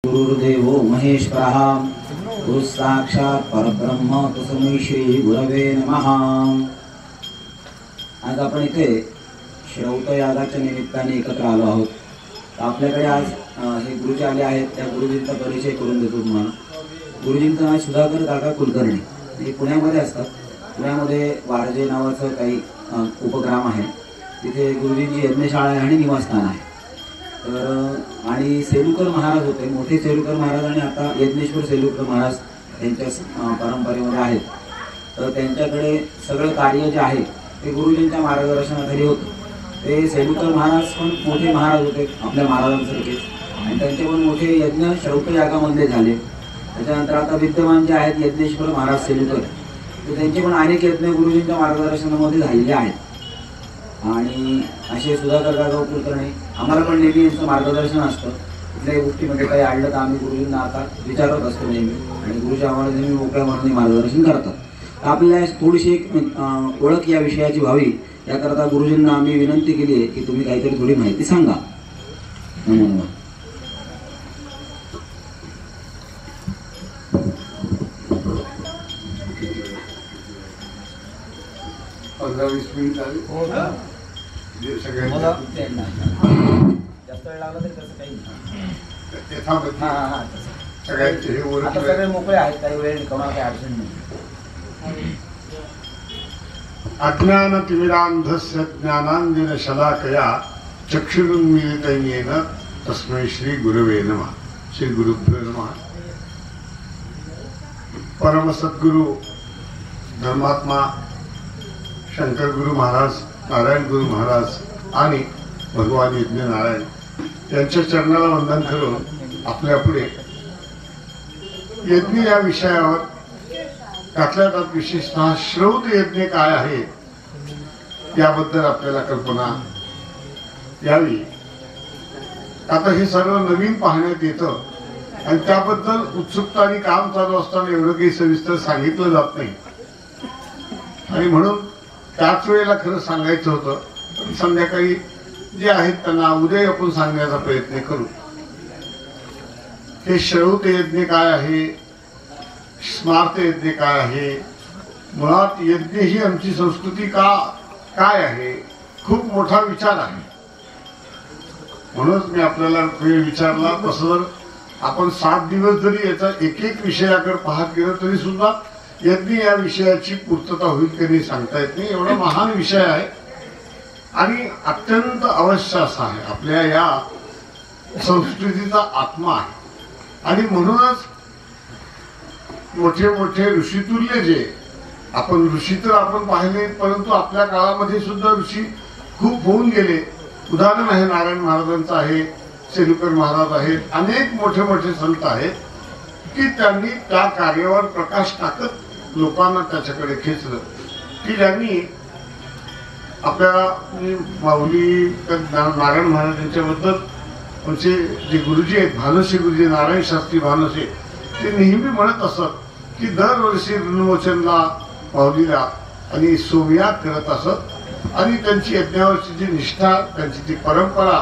गुरुर्देवो महेश्वरः गुरुसाक्षात् परब्रह्म तस्मै श्री गुरवे नमः। आज आपण इथे श्रौत यागाच्या निमित्ताने एकत्र आलो आहोत। आपल्याकडे आज हे गुरुजी आले आहेत, त्या गुरुजींचा परिचय करून देतो तुम्हाला। गुरुजींचं नाव सुधाकर काका कुलकर्णी, हे पुण्यामध्ये असतात। पुण्यामध्ये वारजे नावाचं काही उपग्राम आहे, तिथे गुरुजींची यज्ञशाळा आहे आणि निवासस्थान आहे। तर आणि सेलुकर महाराज होते, मोठे सेलुकर महाराज, आणि आता यज्ञेश्वर सेलुकर महाराज त्यांच्या परंपरेमध्ये आहेत। तर त्यांच्याकडे सगळं कार्य जे आहे ते गुरुजींच्या मार्गदर्शनाखाली होतं। ते सेलुकर महाराज पण मोठे महाराज होते आपल्या महाराजांसारखे, आणि त्यांचे पण मोठे यज्ञ श्रौत यागामध्ये झाले। त्याच्यानंतर आता विद्यमान जे आहेत यज्ञेश्वर महाराज सेलुकर, तर त्यांचे पण अनेक यज्ञ गुरुजींच्या मार्गदर्शनामध्ये झालेले आहेत। आणि असे सुधाकर काका कुलकर्णी, आम्हाला पण नेहमी यांचं मार्गदर्शन असतं। कुठल्याही गोष्टीमध्ये काही आढळलं तर आम्ही गुरुजींना आता विचारत असतो नेहमी, आणि गुरुजी आम्हाला नेहमी मोकळ्या मनाने मार्गदर्शन करतात। आपल्याला थोडीशी एक ओळख या विषयाची व्हावी, याकरता गुरुजींना आम्ही विनंती केली आहे की तुम्ही काहीतरी थोडी माहिती सांगा। म्हणून 15-20 मिनिट झाली हो का? मला जास्त वेळ लागला तरी तसं काही सगळ्यांचे हे ओळख आता सगळे मोकळे आहेत, काही वेळ कोणाला काही अडचण नाही। अज्ञानतिमिरान्धस्य ज्ञानाञ्जन शलाकया चक्षुरुन्मीलितं येन तस्मै श्री गुरवे नमः। श्री गुरुभ्यो नमः। परम सद्गुरु धर्मात्मा शंकर गुरु महाराज, नारायण गुरु महाराज आणि भगवान यज्ञ नारायण यांच्या चरणाला वंदन करून आपल्या पुढे यज्ञ या विषयावर त्यातल्या त्यात विशेषतः श्रौत यज्ञ काय आहे याबद्दल आपल्याला कल्पना यावी। आता हे सर्व नवीन पाहण्यात येतं आणि त्याबद्दल उत्सुकता आणि काम चालू असताना एवढं काही सविस्तर सांगितलं जात नाही, आणि म्हणून त्याच वेळेला खरं सांगायचं होतं। संध्याकाळी जे आहेत त्यांना उद्या आपण सांगण्याचा प्रयत्न करू। हे श्रौत यज्ञ काय आहे, स्मार्त यज्ञ काय आहे, मुळात यज्ञ ही आमची संस्कृती काय आहे, खूप मोठा विचार आहे। म्हणूनच मी आपल्याला वेळ विचारला। तसं जर आपण 7 दिवस जरी याचा एक एक विषयाकडे पाहत गेलो तरी सुद्धा यज्ञ या विषयाची पूर्तता होईल की नाही सांगता येत नाही। एवढा महान विषय आहे आणि अत्यंत अवश्य असा आहे, आपल्या या संस्कृतीचा आत्मा आहे। आणि म्हणूनच मोठे मोठे ऋषितुल्य जे आपण ऋषी तर आपण पाहिले, परंतु आपल्या काळामध्ये सुद्धा ऋषी खूप होऊन गेले। उदाहरण आहे नारायण महाराजांचं आहे, सेलुकर महाराज आहेत, अनेक मोठे मोठे संत आहेत की त्यांनी त्या कार्यावर प्रकाश टाकत लोकांना त्याच्याकडे खेचलं, की ज्यांनी आपल्या माऊली नारायण महाराज यांच्याबद्दल आमचे जे गुरुजी आहेत, भानसे गुरुजी, नारायण शास्त्री भानसे, ते नेहमी म्हणत असत की दरवर्षी ऋणमोचनला माऊलीला आणि सोमयाग करत असत, आणि त्यांची यज्ञावरची जी निष्ठा, त्यांची ती परंपरा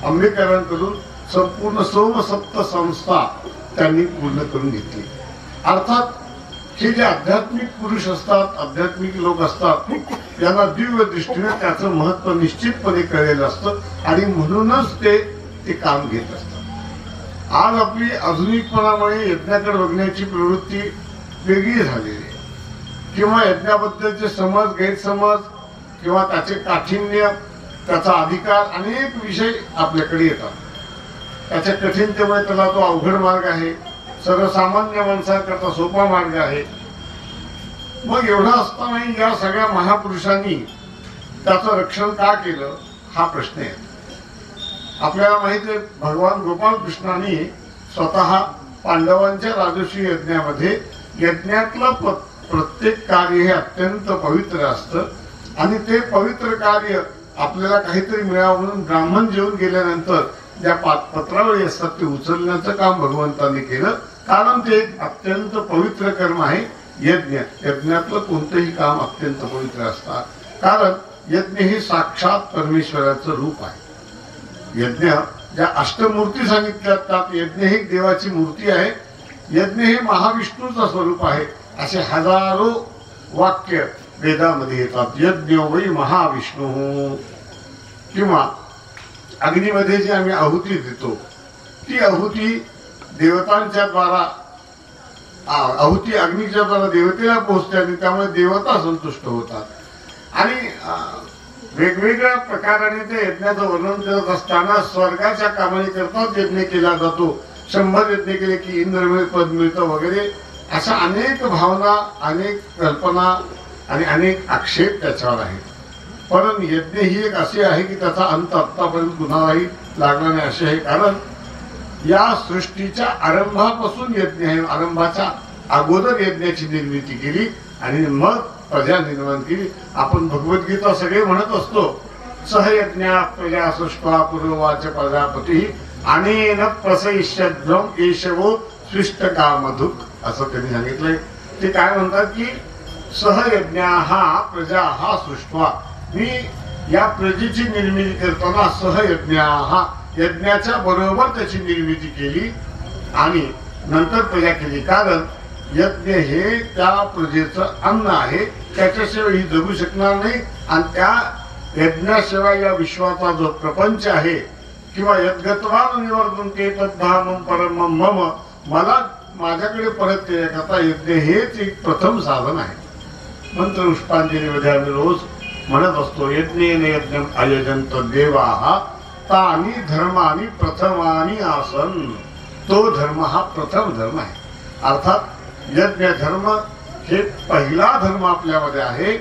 आंबेडकरांकडून संपूर्ण सोमसप्त संस्था त्यांनी पूर्ण करून घेतली। अर्थात हे जे आध्यात्मिक पुरुष असतात, आध्यात्मिक लोक असतात, यांना दिव्य दृष्टीने त्याचं महत्व निश्चितपणे कळलेलं असतं, आणि म्हणूनच ते काम घेत असतात। आज आपली आधुनिकपणामुळे यज्ञाकडे बघण्याची प्रवृत्ती वेगळी झालेली आहे, किंवा यज्ञाबद्दलचे समज, गैरसमज किंवा त्याचे काठिण्य, त्याचा अधिकार, अनेक विषय आपल्याकडे येतात। त्याच्या कठीणतेमुळे त्याला तो अवघड मार्ग आहे, सर्वसामान्य माणसांकरता सोपा मार्ग आहे। मग एवढा असतानाही या सगळ्या महापुरुषांनी त्याचं रक्षण का केलं हा प्रश्न आहे। आपल्याला माहिती आहे, भगवान गोपाळ कृष्णाने स्वतः पांडवांच्या राजर्षी यज्ञामध्ये यज्ञातलं प्रत्येक कार्य हे अत्यंत पवित्र असतं, आणि ते पवित्र कार्य आपल्याला काहीतरी मिळावं म्हणून ब्राह्मण जेवून गेल्यानंतर ज्या पत्रावळी असतात ते उचलण्याचं काम भगवंतांनी केलं, कारण ते एक अत्यंत पवित्र कर्म आहे यज्ञ। यज्ञातलं कोणतंही काम अत्यंत पवित्र असतात, कारण यज्ञ हे साक्षात परमेश्वराचं रूप आहे। यज्ञ ज्या अष्टमूर्ती सांगितल्यात त्यात यज्ञ ही देवाची मूर्ती आहे, यज्ञ हे महाविष्णूचं स्वरूप आहे, असे हजारो वाक्य वेदामध्ये येतात. यज्ञ वै महाविष्णू. किंवा अग्नीमध्ये जी आम्ही आहुती देतो ती आहुती देवतांच्या द्वारा, आहुती अग्नीच्या द्वारा देवतेला पोहोचते आणि त्यामुळे देवता संतुष्ट होतात. आणि वेगवेगळ्या प्रकाराने त्या यज्ञाचं वर्णन करत असताना स्वर्गाच्या कामाने करताच यज्ञ केला जातो. 100 यज्ञ केले की इंद्र पद मिळतं वगैरे, अशा अनेक भावना, अनेक कल्पना आणि अनेक आक्षेप त्याच्यावर आहेत. पण यज्ञ ही एक अशी आहे की त्याचा अंत आतापर्यंत कुणालाही लागला नाही असे आहे. कारण या सृष्टीच्या आरंभापासून यज्ञ आहे. आरंभाच्या अगोदर यज्ञाची निर्मिती केली आणि मग प्रजा निर्माण केली. आपण भगवद्गीता सगळे म्हणत असतो, सहयज्ञा प्रजा सृष्टा पूर्ववाच प्रजापती अनेन प्रसयिष्यध्वम एषवो सृष्ट कामधुक, असं त्यांनी सांगितलंय. ते काय म्हणतात की सहयज्ञा हा प्रजा हा सृष्टवा, मी या प्रजेची निर्मिती करताना सहयज्ञा हा यज्ञाच्या बरोबर त्याची निर्मिती केली आणि नंतर प्रजा केली. कारण यज्ञ हे त्या प्रजेचं अन्न आहे, त्याच्याशिवाय ही जगू शकणार नाही. आणि त्या यज्ञाशिवाय या विश्वाचा जो प्रपंच आहे किंवा यज्ञत्वान निवर्तन्ते तद्धामं परमं मम, मला माझ्याकडे परत येण्याकरता यज्ञ हेच एक प्रथम साधन आहे. मंत्र पुष्पांजलीमध्ये आम्ही रोज म्हणत असतो, यज्ञेन यज्ञम आयोजन्त देवाः तानि धर्मानि प्रथमानि आसन. तो धर्म हा प्रथम धर्म आहे. अर्थात यज्ञ धर्म हे पहिला धर्म आपल्यामध्ये आहे.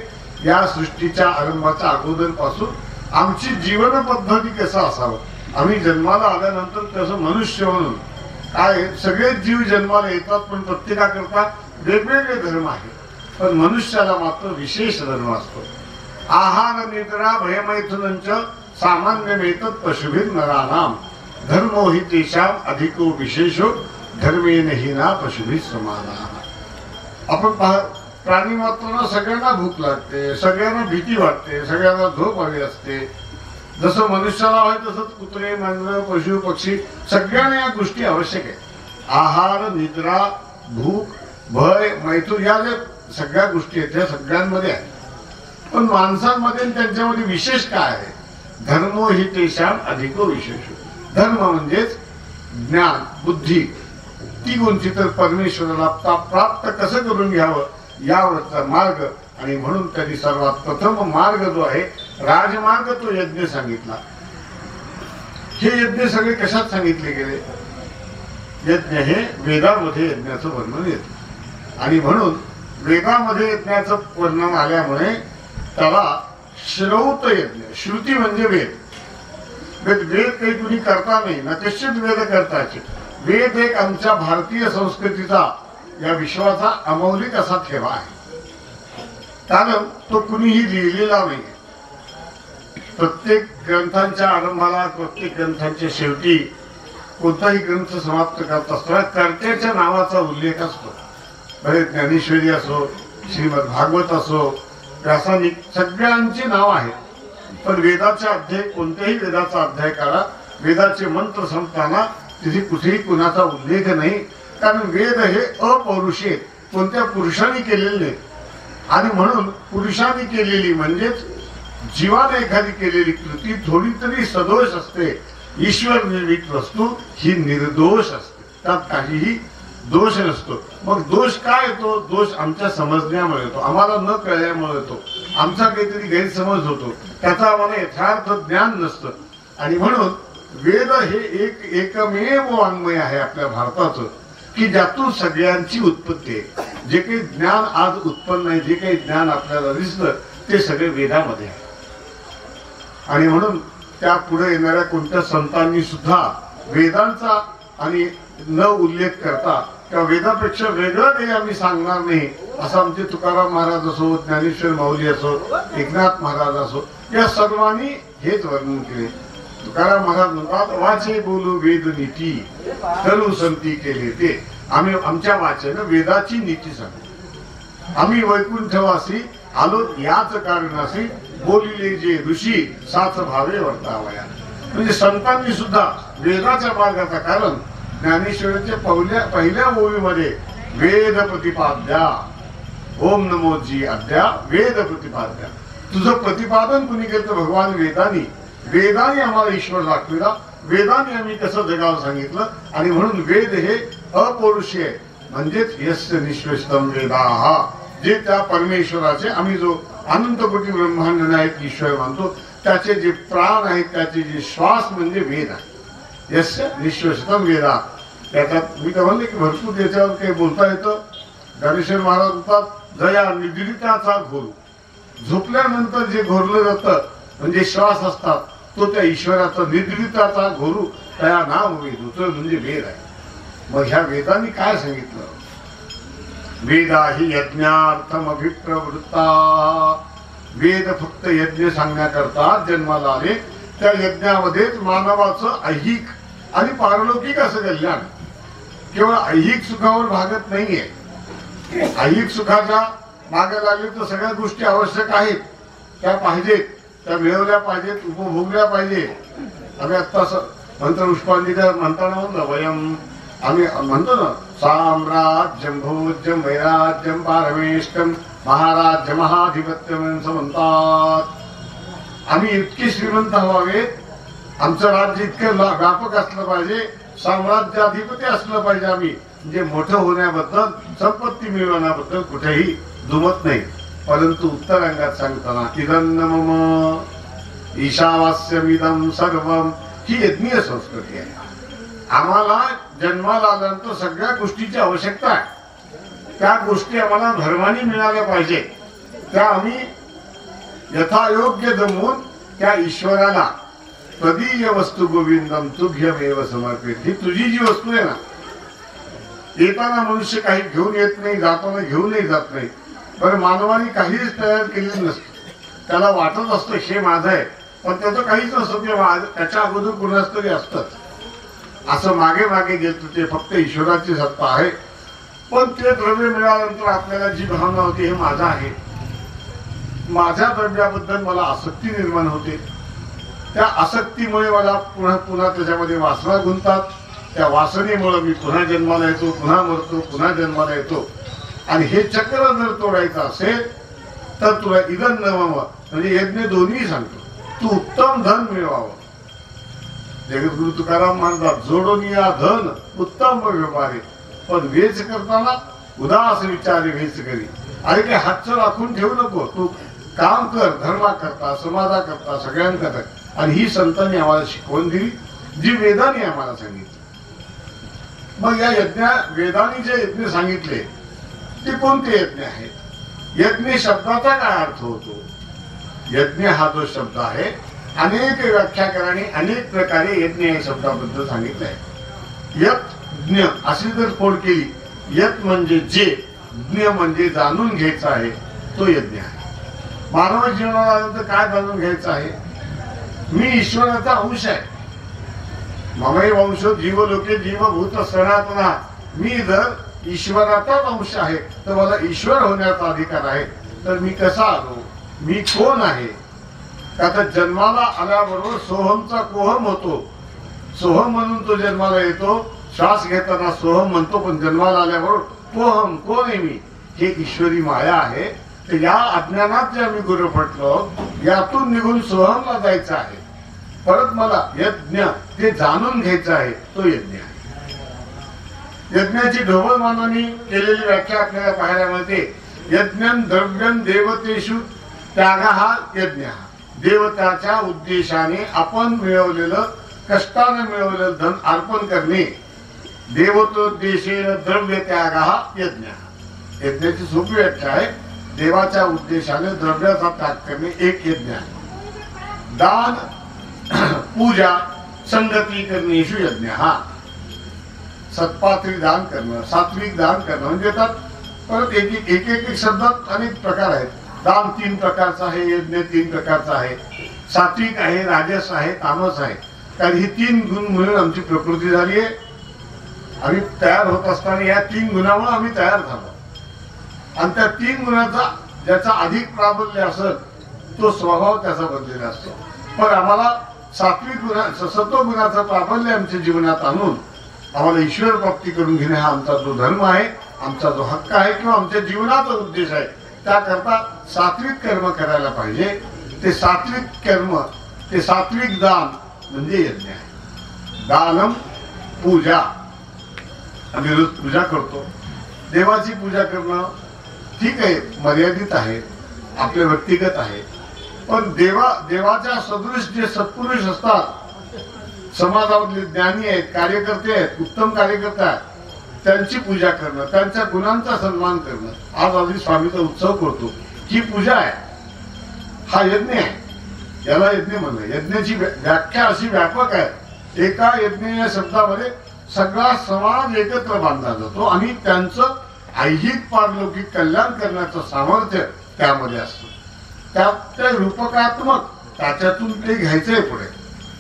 या सृष्टीच्या आरंभाच्या अगोदरपासून आमची जीवन पद्धती कसं असावं, आम्ही जन्माला आल्यानंतर कसं मनुष्य म्हणून काय, सगळेच जीव जन्माला येतात पण प्रत्येकाकरता वेगवेगळे धर्म आहेत. पण मनुष्याला मात्र विशेष धर्म असतो. आहार निद्रा भयमैथुनंच सामान्यमेतत् पशुभिर नराणाम धर्मो हि तेषाम अधिको विशेषो धर्मेन हि ना पशुभिर समाना. आपण प्राणी मात्रांना सगळ्यांना भूक लागते, सगळ्यांना भीती वाटते, सगळ्यांना झोप हवी असते. जसं मनुष्याला आहे तसंच कुत्रे, मांजर, पशु, पक्षी सगळ्यांना या गोष्टी आवश्यक आहेत. आहार, निद्रा, भूक, भय, मैथुन या ज्या सगळ्या गोष्टी आहेत त्या सगळ्यांमध्ये आहेत. पण माणसांमध्ये त्यांच्यामध्ये विशेष काय आहे? धर्मो हि तेषाम अधिको विशेष. धर्म म्हणजेच ज्ञान, बुद्धी, ती कोणती तर परमेश्वराला प्राप्त कसं करून घ्यावं यावरचा मार्ग. आणि म्हणून त्यांनी सर्वात प्रथम मार्ग जो आहे राजमार्ग तो यज्ञ सांगितला. हे यज्ञ सगळे कशात सांगितले गेले? यज्ञ हे वेदामध्ये यज्ञाचं वर्णन येतं आणि म्हणून वेदामध्ये यज्ञाचं वर्णन आल्यामुळे त्याला श्रौत यज्ञ. श्रुती म्हणजे वेद. वेद काही कुणी करता नाही ना, कश्चित वेद करताचे. वेद एक आमच्या भारतीय संस्कृतीचा, या विश्वाचा अमौलिक असा ठेवा आहे. कारण तो कुणीही लिहिलेला नाही. प्रत्येक ग्रंथांच्या आरंभाला, प्रत्येक ग्रंथांच्या शेवटी कोणताही ग्रंथ समाप्त करत असताना कर्त्याच्या नावाचा उल्लेख असतो. भले ज्ञानेश्वरी असो, श्रीमद भागवत असो, व्यासानिक, सगळ्यांची नाव आहेत. पण वेदाचा अध्याय, कोणत्याही वेदाचा अध्याय काढा, वेदाचे मंत्र संपताना तिथे कुठेही कुणाचा उल्लेख नाही. कारण वेद हे अपौरुषी आहेत, कोणत्या पुरुषाने केलेले नाही. आणि म्हणून पुरुषाने केलेली म्हणजेच जीवाने एखादी केलेली कृती थोडी तरी सदोष असते. ईश्वर निर्मित वस्तू ही निर्दोष असते, त्यात काहीही दोष नसतो. मग दोष काय येतो? दोष आमच्या समजण्यामुळे येतो, आम्हाला न कळल्यामुळे येतो, आमचा काहीतरी गैरसमज होतो, त्याचा आम्हाला यथार्थ ज्ञान नसतं. आणि म्हणून वेद हे एकमेव वाङ्मय आहे आपल्या भारताचं की ज्यातून सगळ्यांची उत्पत्ती आहे. जे काही ज्ञान आज उत्पन्न आहे, जे काही ज्ञान आपल्याला दिसलं ते सगळे वेदामध्ये आहे. आणि म्हणून त्या पुढे येणाऱ्या कोणत्या संतांनी सुद्धा वेदांचा आणि न उल्लेख करता किंवा वेदापेक्षा वेगळं काही आम्ही सांगणार नाही असं आमचे तुकाराम महाराज असो, ज्ञानेश्वर माऊली असो, एकनाथ महाराज असो, या सर्वांनी हेच वर्णन केले. तुकाराम महाराज म्हणतात, वाचे बोलू वेद नीती करू संती केले ते. आम्ही आमच्या वाचेनं वेदाची नीती सांगतो. आम्ही वैकुंठवासी आलो याच कारणासी बोलिले जे ऋषी साच भावे वर्तावया. म्हणजे संतांनी सुद्धा वेदाच्या मार्गाचा, कारण ज्ञानेश्वरांच्या पहिल्या ओवीमध्ये वेद प्रतिपाद्या, ओम नमोजी अद्या वेद प्रतिपाद्या, तुझं प्रतिपादन कुणी केलं? भगवान वेदानी. वेदाने आम्हाला ईश्वर दाखविला, वेदाने आम्ही कसं जगावं सांगितलं. आणि म्हणून वेद हे अपौरुषीय आहे, म्हणजेच यस्य निश्वेष्टम वेदाः, जे त्या परमेश्वराचे, आम्ही जो अनंत कोटी ब्रह्मांड नायक ईश्वर मानतो, त्याचे जे प्राण आहेत, त्याचे जे श्वास म्हणजे वेद आहे. यस्य निश्वेष्टम वेदा. त्याच्यात मी तर म्हणले की भरपूर त्याच्यावर काही बोलता येतं. ज्ञानेश्वर महाराज म्हणतात जया निद्रिताचा घोर. झोपल्यानंतर जे घोरलं जातं म्हणजे श्वास असतात, तो त्या ईश्वराचा निद्रिताचा घोरू त्या नाम वेद होतं, म्हणजे वेद आहे. मग ह्या वेदांनी काय सांगितलं? वेदा ही यज्ञार्थम अभिप्रवृत्ता. वेद फक्त यज्ञ सांगण्याकरता जन्माला आले. त्या यज्ञामध्येच मानवाचं ऐहिक आणि पारलौकिक असं कल्याण. केवळ ऐहिक सुखावर भागत नाहीये. ऐहिक सुखाच्या मागे लागले तर सगळ्या गोष्टी आवश्यक आहेत, त्या पाहिजेत, त्या मिळवल्या पाहिजेत, उपभोगल्या पाहिजे. आम्ही आत्ता मंत्र पुष्पांजली म्हणताना म्हणलं, वयम आम्ही म्हणतो ना, साम्राज्यम भोज्यम वैराज्यम पारमेष्टम महाराज्य महाधिपत्यम असं म्हणतात. आम्ही इतके श्रीमंत व्हावेत, आमचं राज्य इतकं व्यापक असलं पाहिजे, साम्राज्याधिपती असलं पाहिजे आम्ही, म्हणजे मोठं होण्याबद्दल, संपत्ती मिळवण्याबद्दल कुठेही दुमत नाही. परंतु उत्तरांगात सांगताना इदन्न मम ईशावास्यमिदं सर्वम, ही यज्ञीय संस्कृती आहे. आम्हाला जन्माला आल्यानंतर सगळ्या गोष्टीची आवश्यकता आहे. त्या गोष्टी आम्हाला धर्माने मिळाल्या पाहिजे. त्या आम्ही यथायोग्य जमवून त्या ईश्वराला तदीय वस्तू गोविंदम तुभ्यमेव समर्पित. ही तुझी जी वस्तू आहे ना, येताना मनुष्य काही घेऊन येत नाही, जाताना घेऊनही जात नाही. बरं, मानवाने काहीच तयार केलेलं नसतं. त्याला वाटत असतं हे माझं आहे, पण त्याचं काहीच नसतं. ते त्याच्या अगोदर कुणाच तरी असतंच. असं मागे मागे गेलं ते फक्त ईश्वराची सत्ता आहे. पण ते द्रव्य मिळाल्यानंतर आपल्याला जी भावना होती हे माझं आहे, माझ्या द्रव्याबद्दल मला आसक्ती निर्माण होते. त्या आसक्तीमुळे मला पुन्हा पुन्हा त्याच्यामध्ये वासना गुंतात. त्या वासनेमुळे मी पुन्हा जन्माला येतो, पुन्हा मरतो, पुन्हा जन्माला येतो. आणि हे चक्र जर तोडायचं असेल तर तुला इदं नवम, म्हणजे यज्ञ दोन्ही सांगतो, तू उत्तम धन मिळवावं. जगद्गुरु तुकाराम म्हणतात, जोडून या धन उत्तम व्यवहारे, पण वेच करताना उदास विचारे वेच करी. आणि काही हातचं राखून ठेवू नको, तू काम कर, धर्मा करता, समाजा करता, सगळ्यांकरता. आणि ही संतांनी आम्हाला शिकवण दिली, जी वेदांनी आम्हाला सांगितली. मग या वेदांनी जे यज्ञ सांगितले ते कोणते यज्ञ आहेत? यज्ञ शब्दाचा काय अर्थ होतो? यज्ञ हा जो शब्द आहे, अनेक व्याख्याकारांनी अनेक प्रकारे यज्ञ या शब्दाबद्दल सांगितलंय. यज्ञ अशी जर फोड केली, यज्ञ म्हणजे जे, ज्ञ म्हणजे जाणून घ्यायचं आहे, तो यज्ञ आहे. मानव जीवनाला आल्यानंतर काय जाणून घ्यायचं आहे? मी ईश्वराचा अंश आहे. ममई वंश जीवलोके जीवभूत सनातना. मी जर ईश्वराचाच अंश आहे तर मला ईश्वर होण्याचा अधिकार आहे. तर मी कसा आलो, मी कोण आहे? आता जन्माला आल्याबरोबर सोहमचा कोहम होतो. सोहम म्हणून तो जन्माला येतो. श्वास घेताना सोहम म्हणतो, पण जन्माला आल्याबरोबर कोहम, कोण आहे मी? हे ईश्वरी माया आहे. तर या अज्ञानात जे आम्ही गुरफटलो, यातून निघून सोहमला जायचं आहे. परत मला यज्ञ ते जाणून घ्यायचं आहे, तो यज्ञ आहे. यज्ञाची ढोबळमानांनी केलेली व्याख्या आपल्याला पाहायला मिळते. यज्ञं द्रव्यं देवतेषु त्याग हा यज्ञ. देवताच्या उद्देशाने आपण मिळवलेलं, कष्टाने मिळवलेलं धन अर्पण करणे, देवतोद्देशेन द्रव्य त्याग हा यज्ञ. यज्ञाची सोपी व्याख्या आहे, देवाच्या उद्देशाने द्रव्याचा त्याग करणे एक यज्ञ आहे. दान, पूजा, संगती करणेषु यज्ञ. हा सत्पात्री दान करणं, सात्विक दान करणं, म्हणजे त्यात परत एक एक शब्दात अनेक प्रकार आहेत. दान 3 प्रकारचं आहे, यज्ञ 3 प्रकारचा आहे. सात्विक आहे, राजस आहे, तामस आहे. कारण ही 3 गुण मिळून आमची प्रकृती झाली आहे. आम्ही तयार होत असताना या 3 गुणामुळे आम्ही तयार झालो. आणि त्या 3 गुणाचा ज्याचा अधिक प्राबल्य असेल तो स्वभाव त्याचा बदलेला असतो. पण आम्हाला सात्विक गुणा सत्वगुणाचं प्राबल्य आमच्या जीवनात आणून आम्हाला ईश्वर प्राप्ती करून घेणे हा आमचा जो धर्म आहे, आमचा जो हक्क आहे किंवा आमच्या जीवनाचा उद्देश आहे, त्याकरता सात्विक कर्म करायला पाहिजे. ते सात्विक कर्म, ते सात्विक दान म्हणजे यज्ञ आहे. दानम पूजा, आम्ही रोज पूजा करतो. देवाची पूजा करणं ठीक आहे, मर्यादित आहे, आपले व्यक्तिगत आहे. पण देवाच्या सदृश जे सत्पुरुष असतात, समाजामधले ज्ञानी आहेत, कार्यकर्ते आहेत, उत्तम कार्यकर्ते आहेत, त्यांची पूजा करणं, त्यांच्या गुणांचा सन्मान करणं. आज आम्ही स्वामीचा उत्सव करतो, ही पूजा आहे, हा यज्ञ आहे. याला यज्ञ म्हणलं. यज्ञाची व्याख्या अशी व्यापक आहे. एका यज्ञ या शब्दामध्ये सगळा समाज एकत्र बांधला जातो आणि त्यांचं ऐहिक पारलौकिक कल्याण करण्याचं सामर्थ्य त्यामध्ये असतं. त्या रूपकात्मक त्याच्यातून ते घ्यायचंय पुढे.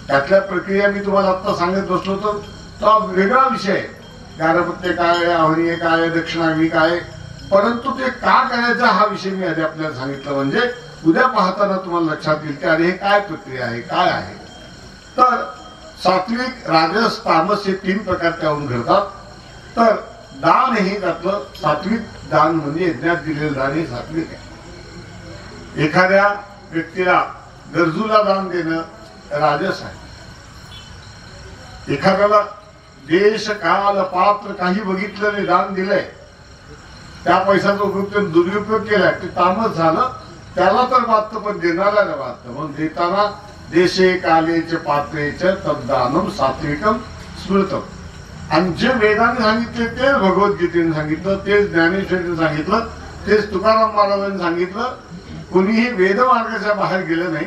त्यातल्या प्रक्रिया मी तुम्हाला आता सांगत बसलो तर तो वेगळा विषय आहे. गारपत्य काय, आव्हानीय काय, दक्षिणाग्नी काय, परंतु ते का करायचं हा विषय मी आधी आपल्याला सांगितलं. म्हणजे उद्या पाहताना तुम्हाला लक्षात येईल की अरे हे काय प्रक्रिया आहे, काय आहे. तर सात्विक, राजस, तामस हे 3 प्रकार त्याहून घडतात. तर दान हे त्यातलं सात्विक दान म्हणजे यज्ञात दिलेलं दान हे सात्विक आहे. एखाद्या व्यक्तीला गरजूला दान देणं राजस आहे. एखाद्याला देश काल पात्र काही बघितलं नाही, दान दिलंय, त्या पैशाचा उपयोग दुरुपयोग केलाय, ते तामस झालं. त्याला तर वाटतं पण देणाऱ्याला वाटतं. मग देताना देशे कालेच पात्रेच तद्दानम सात्विकम स्मृतम. आणि जे वेदाने सांगितले तेच भगवद्गीतेने सांगितलं, तेच ज्ञानेश्वरीने सांगितलं, तेच तुकाराम महाराजांनी सांगितलं. कोणीही वेदमार्गाच्या बाहेर गेलं नाही.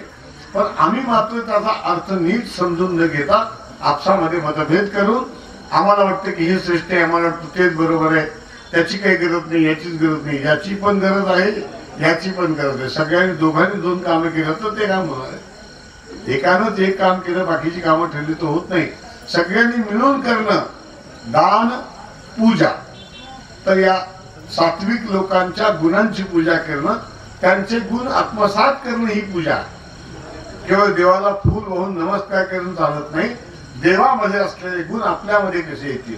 पण आम्ही मात्र त्याचा अर्थ नीट समजून न घेता आपसामध्ये मतभेद करून आम्हाला वाटतं की हे श्रेष्ठ आहे, आम्हाला वाटतं तेच बरोबर आहे, त्याची काही गरज नाही, याचीच गरज नाही, याची पण गरज आहे, याची पण गरज आहे. सगळ्यांनी दोघांनी 2 कामं केलं तर ते काम होणार आहे. एकानंच एक काम केलं, बाकीची कामं ठरली तर होत नाही. सगळ्यांनी मिळून करणं दान, पूजा. तर या सात्विक लोकांच्या गुणांची पूजा करणं, त्यांचे गुण आत्मसात करणं ही पूजा. केवळ देवाला फूल वाहून नमस्कार करून चालत नाही. देवामध्ये असलेले गुण आपल्यामध्ये कसे येतील.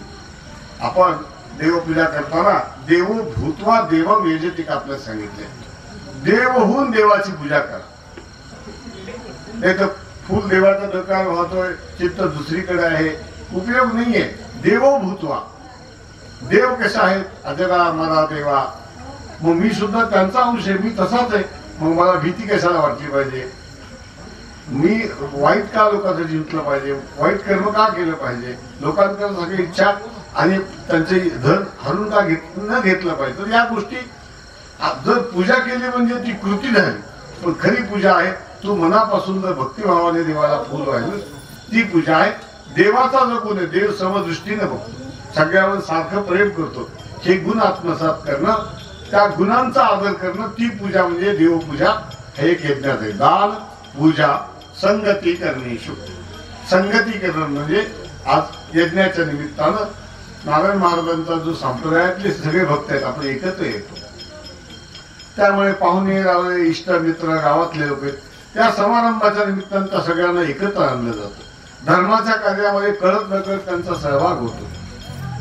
आपण देवपूजा करताना देवो भूत्वा देवम यजतिक आपल्याला सांगितले. देव होऊन देवाची पूजा करा. नाही तर फूल देवाचा डोक्यावर वाहतोय, चित्त दुसरीकडे आहे, उपयोग नाहीये. देवो भूत्वा, देव कसा आहे, अजरा मरा देवा. मग मी सुद्धा त्यांचा अंश आहे, मी तसाच आहे. मग मला भीती कशाला वाटली पाहिजे, मी वाईट का लोकांचं जिंकलं पाहिजे, वाईट कर्म का केलं पाहिजे, लोकांकडे सगळी इच्छा आणि त्यांचे धन हरून का न घेतलं पाहिजे. तर या गोष्टी जर पूजा केली म्हणजे ती कृती झाली. पण खरी पूजा आहे तू मनापासून जर भक्तिभावाने देवाला फूल वाहिलं, ती पूजा आहे. देवाचा जो गुण आहे, देव समदृष्टीने बघतो, सगळ्यावर सारखं प्रेम करतो, हे गुण आत्मसात करणं, त्या गुणांचा आदर करणं, ती पूजा म्हणजे देवपूजा. हे एक यज्ञात आहे. दान, पूजा, संगती करणेशु. संगती करणं म्हणजे आज यज्ञाच्या निमित्तानं नारायण महाराजांचा जो संप्रदायातले सगळे भक्त आहेत, आपण एकत्र येतो. त्यामुळे पाहुणे रावळे, इष्ट मित्र, गावातले लोक आहेत, त्या समारंभाच्या निमित्तानं त्या सगळ्यांना एकत्र आणलं जातं. धर्माच्या कार्यामध्ये कळत न कळत त्यांचा सहभाग होतो.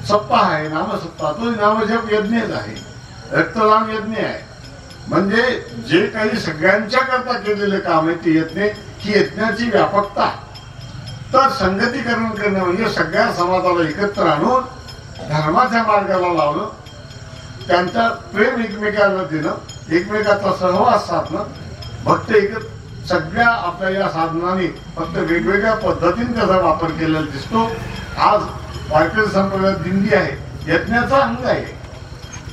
सप्ताह आहे, नामसप्ताह, तो नामजप यज्ञच आहे, रक्तदान यज्ञ आहे. म्हणजे जे काही सगळ्यांच्या करता केलेले काम आहे ते यज्ञ, ही यज्ञाची व्यापकता. तर संगतीकरण करणं म्हणजे सगळ्या समाजाला एकत्र आणून धर्माच्या मार्गाला लावणं, त्यांचा प्रेम एकमेकांना देणं, एकमेकाचा सहवास साधणं. भक्त एकत्र सगळ्या आपल्या या साधनाने फक्त वेगवेगळ्या पद्धतीने त्याचा वापर केलेला दिसतो. आज वारकरी संप्रदायात दिंडी आहे, यज्ञाचा अंग आहे.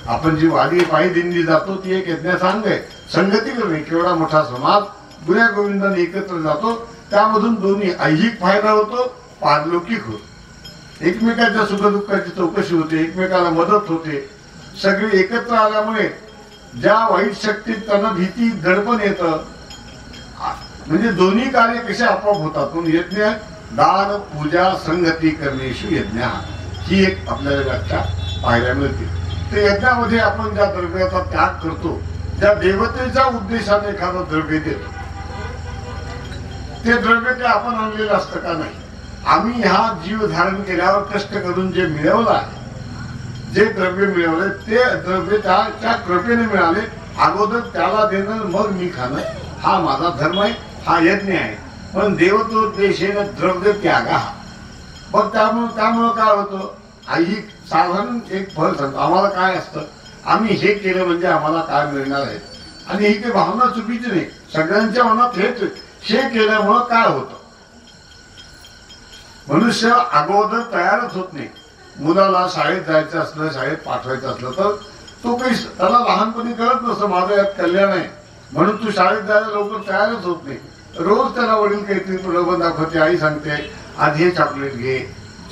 आपण जी वारी पायी दिंडी जातो ती एक यज्ञाचा अंग आहे. संगती करणे, केवढा मोठा समाज गुण्या गोविंदाने एकत्र जातो, त्यामधून दोन्ही ऐहिक फायदा होतो, पारलौकिक होतो. एकमेकाच्या सुखदुःखाची चौकशी होते, एकमेकाला मदत होते. सगळे एकत्र आल्यामुळे ज्या वाईट शक्तीत त्यांना भीती दडपण येतं, म्हणजे दोन्ही कार्य कसे आपोआप होतात. म्हणून यज्ञ दान, पूजा, संगती करणेशु यज्ञ, ही एक आपल्याला व्याख्या पाहायला मिळते. ते यज्ञामध्ये आपण ज्या द्रव्याचा त्याग करतो, ज्या देवतेच्या उद्देशाने एखादं द्रव्य देतो, ते द्रव्य काय आपण आणलेलं असतं का? नाही. आम्ही हा जीव धारण केल्यावर कष्ट करून जे मिळवलं आहे, जे द्रव्य मिळवले ते द्रव्य त्या कृपेने मिळाले. अगोदर त्याला देणं मग मी खाणं हा माझा धर्म आहे, हा यज्ञ आहे. पण देवतोद्देशेन द्रव्य त्यागा. मग त्यामुळं काय होतं, आई साधारण एक फळ सांगतो. आम्हाला काय असतं, आम्ही हे केलं म्हणजे आम्हाला काय मिळणार आहे. आणि ही काही भावना चुकीची नाही, सगळ्यांच्या मनात हेच. हे केल्यामुळं काय होतं, मनुष्य अगोदर तयारच होत नाही. मुलाला शाळेत जायचं असलं, शाळेत पाठवायचं असलं तर तो काही त्याला लहानपणी कळत नसतं माझं यात कल्याण आहे म्हणून तू शाळेत जायला लवकर तयारच होत नाही. रोज त्याला वडील काहीतरी प्रलोभन दाखवते. आई सांगते आज हे चॉकलेट घे,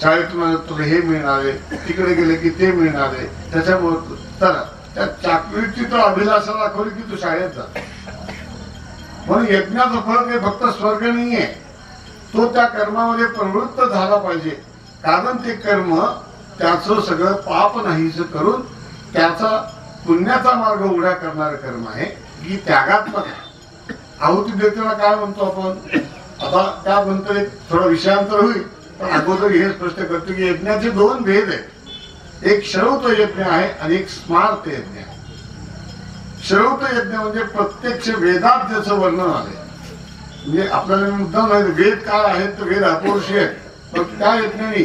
शाळेतून तुला हे मिळणार आहे, तिकडे गेले की ते मिळणार आहे. त्याच्यामुळे तर त्या चॉकलेटची तो अभिलाषा दाखवली की तू शाळेत जा. म्हणून यज्ञाचं फळ काही फक्त स्वर्ग नाही आहे, तो त्या कर्मामध्ये प्रवृत्त झाला पाहिजे. कारण ते कर्म त्याचं सगळं पाप नाहीस करून त्याचा पुण्याचा मार्ग उघडा करणारं कर्म आहे, की त्यागात्मक आहे. आहुती देताना काय म्हणतो आपण, आता त्या म्हणतो एक थोडा विषयांतर होईल, पण अगोदर हे स्पष्ट करतो की यज्ञाचे दोन भेद आहेत. एक श्रौत यज्ञ आहे आणि एक स्मार्त यज्ञ आहे. श्रौत यज्ञ म्हणजे प्रत्यक्ष वेदात त्याचं वर्णन आले. म्हणजे आपल्याला मुद्दा नाही वेद काय आहेत तर वेद अपौरुषी आहेत, पण त्या यज्ञाने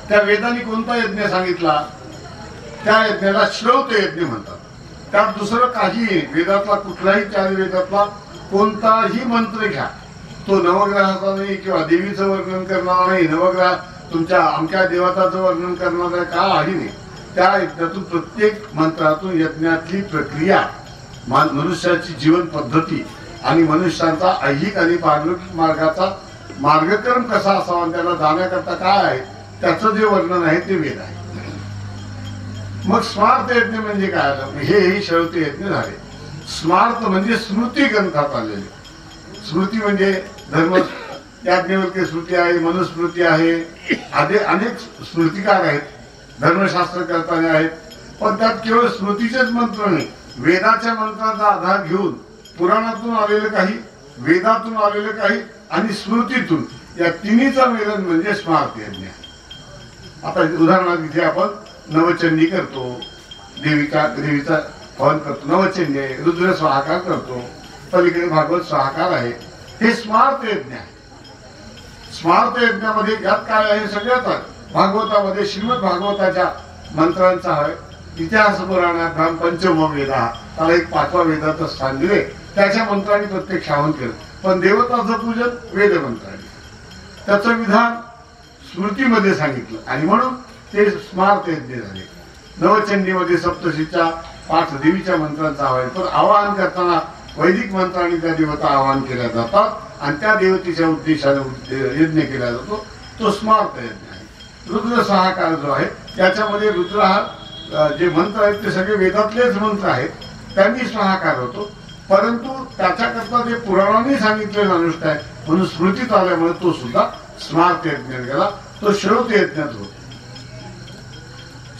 त्या वेदाने कोणता यज्ञ सांगितला, त्या यज्ञाला श्रौत यज्ञ म्हणतात. त्यात दुसरं काही वेदातला कुठलाही चार वेदातला कोणताही मंत्र घ्या, तो नवग्रहाचा नाही किंवा देवीचं वर्णन करणारा नाही, नवग्रह तुमच्या अमक्या देवताचं वर्णन करणारा काही नाही. त्या यज्ञातून प्रत्येक मंत्रातून यज्ञातली प्रक्रिया, मनुष्याची जीवन पद्धती आणि मनुष्यांचा ऐहिक आणि पारलौकिक मार्गाचा मार्गक्रम कसा असावा, त्याला जाण्याकरता काय आहे त्याचं जे वर्णन आहे ते वेद आहे. मग स्मार्त यज्ञ म्हणजे काय आलं, हे श्रौत यज्ञ झाले. स्मार्त म्हणजे स्मृती ग्रंथात आलेले. स्मृती म्हणजे धर्म याज्ञवल्क्य स्मृती आहे, मनुस्मृती आहे, अनेक स्मृतिकार आहेत, धर्मशास्त्र करताना आहेत. पण त्यात केवळ स्मृतीचेच मंत्र नाही, वेदाच्या मंत्राचा आधार घेऊन पुराणातून आलेलं काही, वेदातून आलेलं काही आणि स्मृतीतून या तिन्हीचा मिलन म्हणजे स्मार्त यज्ञ. आता उदाहरणार्थ इथे आपण नवचंडी करतो, देवीचा हवन करतो, नवचंडी आहे, रुद्र स्वाहाकार करतो, पलीकडे भागवत स्वाहाकार आहे. हे स्मार्त यज्ञ आहे. स्मार्त यज्ञामध्ये यात काय आहे, सगळ्यात भागवतामध्ये श्रीमद भागवताच्या मंत्रांचा आहे. इतिहास पुराणात पंचम वेदा, त्याला एक 5वा वेदाचं स्थान दिले, त्याच्या मंत्रांनी प्रत्येक श्रावण केलं. पण देवताचं पूजन वेदमंत्रांनी, त्याचं विधान स्मृतीमध्ये सांगितलं आणि म्हणून ते स्मार्त यज्ञ झाले. नवचंडीमध्ये सप्तशीच्या 5 देवीच्या मंत्रांचा आवाहन, पण आवाहन करताना वैदिक मंत्रांनी त्या देवता आवाहन केल्या जातात आणि त्या देवतेच्या उद्देशाने यज्ञ केला जातो, तो स्मार्त यज्ञ आहे. रुद्र सहाकार जो आहे त्याच्यामध्ये रुद्र हा जे मंत्र आहेत ते सगळे वेदातलेच मंत्र आहेत, त्यांनी स्वाहाकार होतो. परंतु त्याच्याकरता जे पुराणांनी सांगितलेलं अनुष्ठान आहे म्हणून स्मृतीत आल्यामुळे तो सुद्धा स्मार्त यज्ञ गेला, तो श्रौत यज्ञात होतो.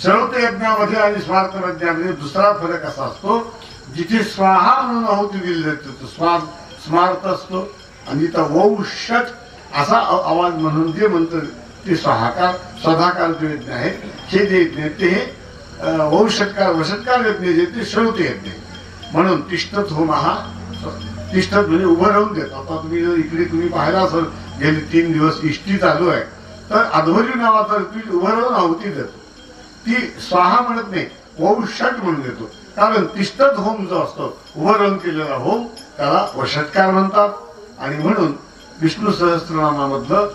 श्रौत यज्ञामध्ये आणि स्मार्त यज्ञामध्ये दुसरा फरक असा असतो, जिथे स्वाहा म्हणून आहुती दिली जाते तो स्मार्त असतो आणि तिथं वौषट असा आवाज म्हणून जे मंत्र ते स्वाहाकार स्वधाकार जो यज्ञ आहे, हे जे यज्ञ ते वषटकार यज्ञ जे ते श्रौत यज्ञ. म्हणून तिष्ठत होम हा तिष्ठत म्हणजे उभं राहून देत. आता तुम्ही जर इकडे तुम्ही पाहिला असेल गेले 3 दिवस इष्टी चालू आहे, तर अध्वर्यू नावाचा ऋतू उभं राहून आहुती देतो. ती स्वाहा म्हणत नाही, वौषट म्हणून देतो. कारण तिष्ठत होम जो असतो उभं राहून केलेला होम त्याला वषटकार म्हणतात. आणि म्हणून विष्णू सहस्त्रनामामधलं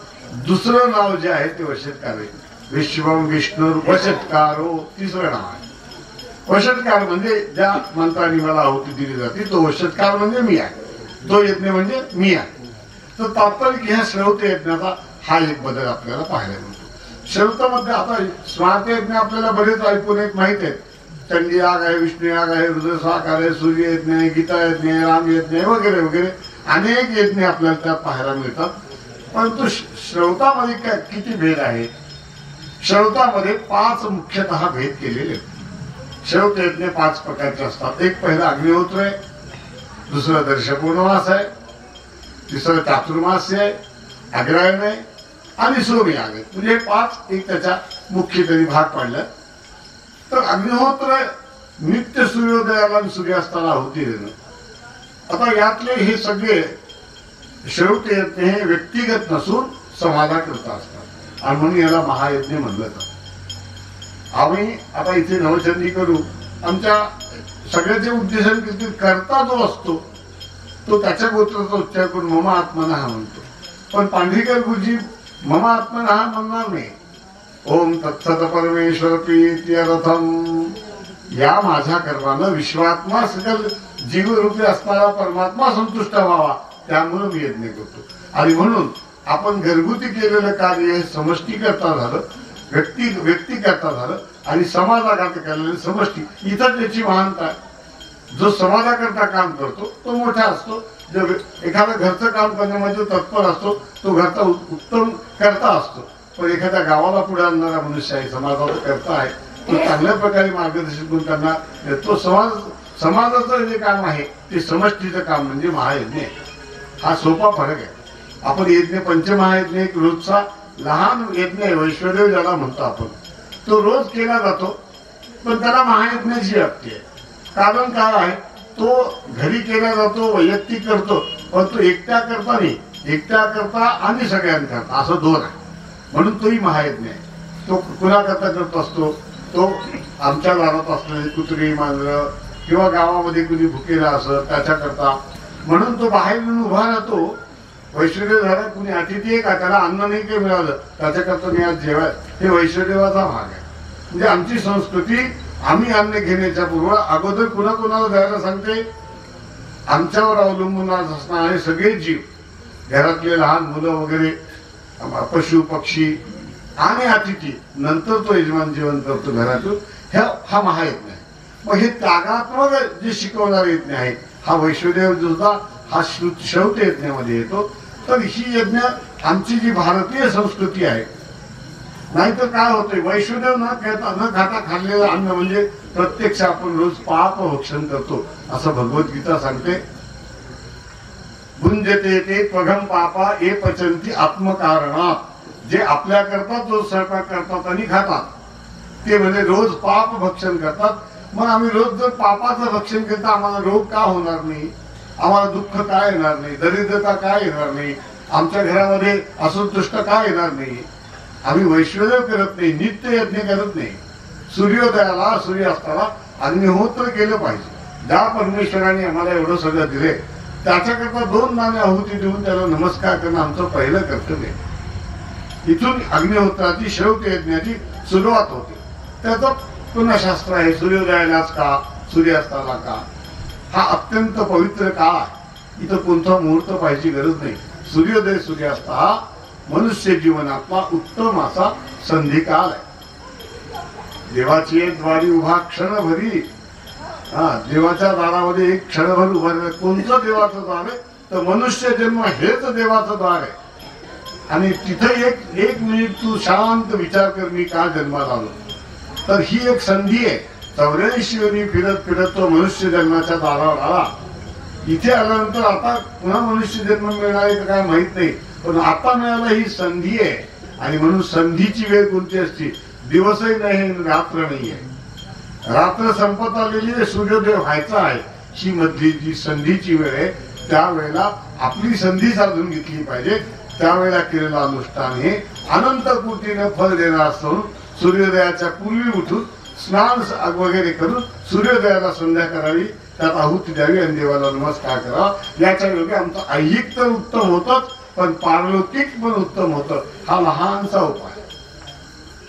दुसरं नाव जे आहे ते वषटकार आहे. विश्वम विष्णू वषटकारो तिसरं नाव आहे. वषटकार म्हणजे ज्या मंत्राने मला आहुती दिली जाते तो वषटकार म्हणजे मी आहे, तो यज्ञ म्हणजे मी आहे. तर तात्कालिक ह्या श्रौत यज्ञाचा हा एक बदल आपल्याला पाहायला मिळतो. श्रौतामध्ये आता स्मार्त यज्ञ आपल्याला बरेच ऐकून एक माहित आहेत, चंडी याग आहे, विष्णू याग आहे, रुद्र स्वाहाकार आहे, सूर्य यज्ञ आहे, गीता यज्ञ आहे, राम यज्ञ आहे वगैरे वगैरे अनेक यज्ञ आपल्याला त्यात पाहायला मिळतात. परंतु श्रौतामध्ये किती भेद आहे? श्रौतामध्ये 5 मुख्यतः भेद केलेले. श्रौत यज्ञ 5 प्रकारचे असतात. एक पहिला अग्निहोत्र आहे, दुसरं दर्श पौर्णमास आहे, तिसरं चातुर्मास्य आहे, अग्रहायण आहे आणि सोमयाग आहे. म्हणजे 5 एक त्याच्या मुख्य तरी भाग पाडला. तर अग्निहोत्र नित्य सूर्योदयाला आणि सूर्यास्ताला आहुती देणं. आता यातले हे सगळे शेवटी हे व्यक्तिगत नसून समाजाकरता असतात आणि म्हणून याला महायज्ञ म्हणलं जातं. आम्ही आता इथे नवचंदी करू, आमच्या सगळ्याचे उद्देशन किती करता जो असतो तो त्याच्या गोत्राचा उच्चार करून मम आत्मना हा म्हणतो. पण पांढरीकर गुरुजी मम आत्मना हा म्हणणार नाही. ओम तत्सत परमेश्वर प्रीत्यर्थम, या माझ्या कर्मानं विश्वात्मा सकल जीवरूपी असणारा परमात्मा संतुष्ट व्हावा, त्यामुळे मी यज्ञ करतो. आणि म्हणून आपण घरगुती केलेलं कार्य हे समष्टी करता झालं, व्यक्ती करता झालं आणि समाजाकरता केलेलं समष्टी. इथं त्याची महानता आहे. जो समाजाकरता काम करतो तो मोठा असतो, जो एखादा घरचं काम करण्यामध्ये तत्पर असतो तो घरचा उत्तम करता असतो. पण एखाद्या गावाला पुढे आणणारा मनुष्य आहे, समाजाचा करता आहे, तो चांगल्या प्रकारे मार्गदर्शन करून त्यांना तो समाजाचं जे काम आहे ते समष्टीचं काम म्हणजे महायज्ञ आहे. हा सोपा फरक आहे. आपण यज्ञ पंचमहायज्ञ एक रोजचा लहान यज्ञ आहे, वैश्वदेव ज्याला म्हणतो आपण, तो रोज केला जातो, पण त्याला महायज्ञाची व्याप्ती आहे. कारण काय आहे, तो घरी केला जातो, वैयक्तिक करतो, पण तो एकट्या करता नाही, एकट्या करता आणि सगळ्यांकरता असं 2 आहे. म्हणून तोही महायज्ञ आहे. तो कुणाकरता करत असतो, तो आमच्या दारात असलेले कुत्री मांजरं किंवा गावामध्ये कुणी भुकेला असं त्याच्याकरता. म्हणून तो बाहेर येऊन उभा राहतो. वैश्वदेव झाला, कुणी अतिथी आहे का, त्याला अन्न नाही काही मिळालं, त्याच्याकरता मी आज जेवाय, हे वैश्वदेवाचा भाग आहे. म्हणजे आमची संस्कृती आम्ही अन्न घेण्याच्या पूर्व अगोदर कुणाला द्यायला सांगते, आमच्यावर अवलंबून असणारे सगळे जीव, घरातले लहान मुलं वगैरे, पशु पक्षी आणि अतिथी, नंतर तो यजमान जेवण करतो घरातून. हा महायज्ञ आहे. मग हे त्यागात्मक जे शिकवणारे यज्ञ आहे, हा वैश्वदेव सुद्धा हा श्रौत यज्ञामध्ये येतो. तर ही यज्ञ आमची जी भारतीय संस्कृती आहे. नाहीतर काय होतंय, वैश्वदेव न खाता खाल्लेलं अन्न म्हणजे प्रत्यक्ष आपण रोज पाप भक्षण करतो असं भगवद्गीता सांगते. भुंजते ते त्वघम पापा ए पचंती आत्मकारणात, जे आपल्या करतात, जो स्वयंपाक करतात आणि खातात ते म्हणजे रोज पाप भक्षण करतात. मग आम्ही रोज जर पापाचं भक्षण करता आम्हाला रोग का होणार नाही, आम्हाला दुःख काय येणार नाही, दरिद्रता काय येणार नाही, आमच्या घरामध्ये असंतुष्ट काय येणार नाही. आम्ही वैश्वदेव करत नाही, नित्य यज्ञ करत नाही. सूर्योदयाला सूर्यास्ताला अग्निहोत्र केलं पाहिजे. ज्या परमेश्वराने आम्हाला एवढं सगळं दिले त्याच्याकरता 2 नाणे आहुती देऊन त्याला नमस्कार करणं आमचं पहिलं कर्तव्य आहे. इथून अग्निहोत्राची श्रौत यज्ञाची सुरुवात होते. त्याचं पुन्हा शास्त्र आहे, सूर्योदयालाच का, सूर्यास्ताला का. हा अत्यंत पवित्र काळ आहे. इथं कोणता मुहूर्त पाहायची गरज नाही. सूर्योदय सूर्यास्त हा मनुष्य जीवनातला उत्तम असा संधी काळ आहे. देवाची एक द्वारी उभा क्षणभरी, देवाच्या दारामध्ये एक क्षणभर उभा राहिलं. कोणतं देवाचं द्वार आहे, तर मनुष्य जन्म हेच देवाचं द्वार आहे. आणि तिथे एक मिनिट तू शांत विचार कर, मी का जन्माला आलो. तर ही एक संधी आहे. 84 योनी फिरत फिरत तो मनुष्य जन्माच्या दारावर आला. इथे आल्यानंतर आता पुन्हा मनुष्य जन्म मिळणार आहे का काय माहित नाही, पण आता मिळाला ही संधी आहे. आणि म्हणून संधीची वेळ कोणती असते, दिवसही नाही रात्र नाही आहे. रात्र संपत आलेली आहे, सूर्योदय व्हायचा आहे. ही मधली जी संधीची वेळ आहे, त्यावेळेला आपली संधी साधून घेतली पाहिजे. त्यावेळेला केलेलं अनुष्ठान हे अनंत कोटीने फल देणार असून सूर्योदयाच्या पूर्वी उठून स्नान वगैरे करून सूर्योदयाला संध्या करावी, त्यात आहुती द्यावी आणि देवाला नमस्कार करावा. याच्या योगे आमचं ऐहिक तर उत्तम होतच, पण पारलौकिक पण उत्तम होतं. हा लहानसा उपाय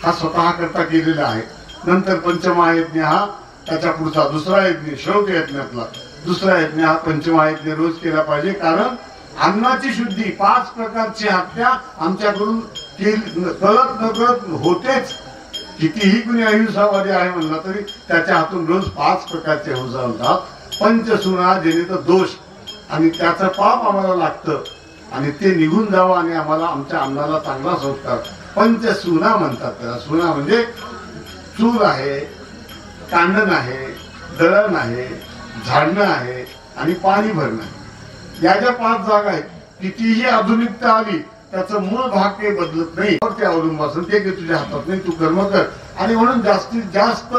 हा स्वतः करता केलेला आहे. नंतर पंचमहायज्ञ हा त्याच्या पुढचा दुसरा यज्ञ, श्रौत यज्ञातला दुसरा यज्ञ हा पंचमहायज्ञ रोज केला पाहिजे. कारण अन्नाची शुद्धी, 5 प्रकारची हत्या आमच्याकडून कळत नकळत होतेच. कितीही कुणी अहिंसावादी आहे म्हणला तरी त्याच्या हातून रोज 5 प्रकारचे हिंसा होतात. पंचसूना जनित दोष, आणि त्याचं पाप आम्हाला लागतं आणि ते निघून जावं आणि आम्हाला आमच्या अन्नाला चांगला संस्कार. पंचसूना म्हणतात त्याला. सुना म्हणजे चूल आहे, कांडण आहे, दळण आहे, झाडणं आहे, आणि पाणी भरणं या ज्या 5 जागा आहेत, कितीही आधुनिकता आली त्याचं मूळ भाग काही बदलत नाही. ते अवलंबून ते काही तुझ्या हातात नाही, तू कर्म कर. आणि म्हणून जास्तीत जास्त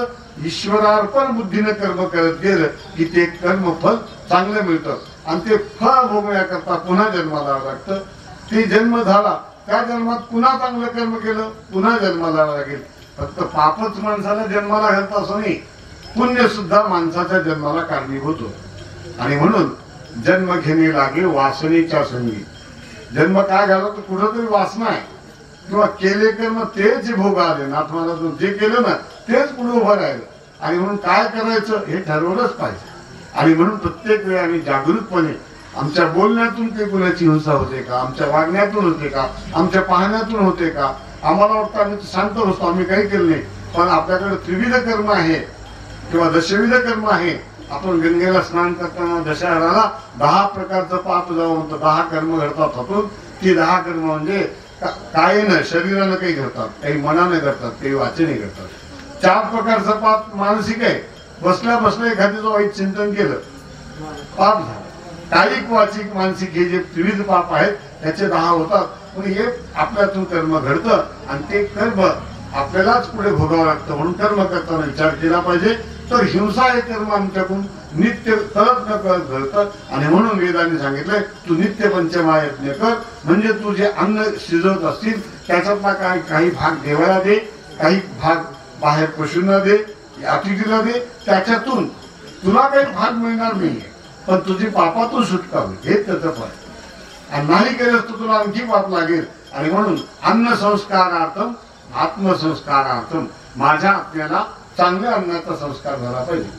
ईश्वरार्पण बुद्धीनं कर्म करत गेलं की ते कर्म फल चांगलं मिळतं. आणि ते फळ भोगण्याकरता पुन्हा जन्माला यावं लागतं. ते जन्म झाला त्या जन्मात पुन्हा चांगलं कर्म केलं, पुन्हा जन्माला यावं लागेल. फक्त पापच माणसाला जन्माला घालतं असं नाही, पुण्य सुद्धा माणसाच्या जन्माला कारणीभूत होतं. आणि म्हणून जन्म घेणे लागे वासनेच्या संगी. जन्म काय झाला तर कुठंतरी वासना आहे किंवा केले कर्म तेच भोग आले. नाथ महाराज जे केलं ना तेच पुढे उभं राहिलं. आणि म्हणून काय करायचं हे ठरवलंच पाहिजे. आणि म्हणून प्रत्येक वेळी आम्ही जागृतपणे आमच्या बोलण्यातून काही कुणाची हिंसा होते का, आमच्या वागण्यातून होते का, आमच्या पाहण्यातून होते का. आम्हाला वाटतं आम्ही शांत बसतो, आम्ही काही केलं नाही. पण आपल्याकडे त्रिविध कर्म आहे किंवा दशविध कर्म आहे. आपण गंगेला स्नान करताना दशहराला 10 प्रकारचं पाप जावं म्हणतं, 10 कर्म घडतात हातून. ती 10 कर्म म्हणजे काय न शरीरानं काही घडतात, काही मनाने घडतात, काही वाचने घडतात. 4 प्रकारचं पाप मानसिक आहे. बसल्या बसल्या एखाद्याचं वाईट चिंतन केलं पाप झालं. कायिक वाचिक मानसिक हे जे त्रिविध पाप आहेत त्याचे 10 होतात. पण हे आपल्यातून कर्म घडतं आणि ते कर्म आपल्यालाच पुढे भोगावं लागतं. म्हणून कर्म करताना विचार केला पाहिजे. तर हिंसा हे कर्म आमच्याकडून नित्य कळत न कळत घडतं. आणि म्हणून वेदांनी सांगितलंय तू नित्य पंचमहायज्ञ कर. म्हणजे तू जे अन्न शिजवत असतील त्याच्यातला काही भाग देवाला दे, काही भाग बाहेर पशूंना दे, अतिथीला दे. त्याच्यातून तुला काही भाग मिळणार नाहीये, पण तुझी पापातून सुटका होईल हेच त्याचं फळ. आणि नाही केलंस तर तुला आणखी पाप लागेल. आणि म्हणून अन्न संस्कारार्थम आत्मसंस्कारार्थम माझ्या आत्म्याला चांगल्या अन्नाचा संस्कार झाला पाहिजे.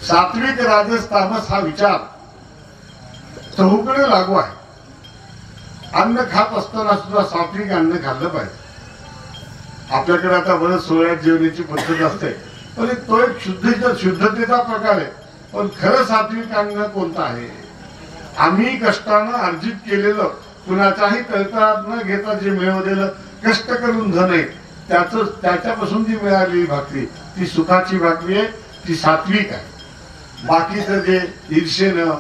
सात्विक राजस तामस हा विचार चहूकडे लागू आहे. अन्न खात असताना सुद्धा सात्विक अन्न खाल्लं पाहिजे. आपल्याकडे आता बरंच सोळ्यात जेवण्याची पद्धत असते, पण तो एक शुद्धतेचा प्रकार आहे. पण खरं सात्विक अन्न कोणतं आहे? आम्ही कष्टानं अर्जित केलेलं, कुणाचाही तळतळात न घेता जे मिळवलेलं कष्ट करून धन आहे त्याच्यापासून जी मिळालेली भाकरी ती सुखाची भाकरी आहे, ती सात्विक आहे. बाकीचं जे ईर्षेनं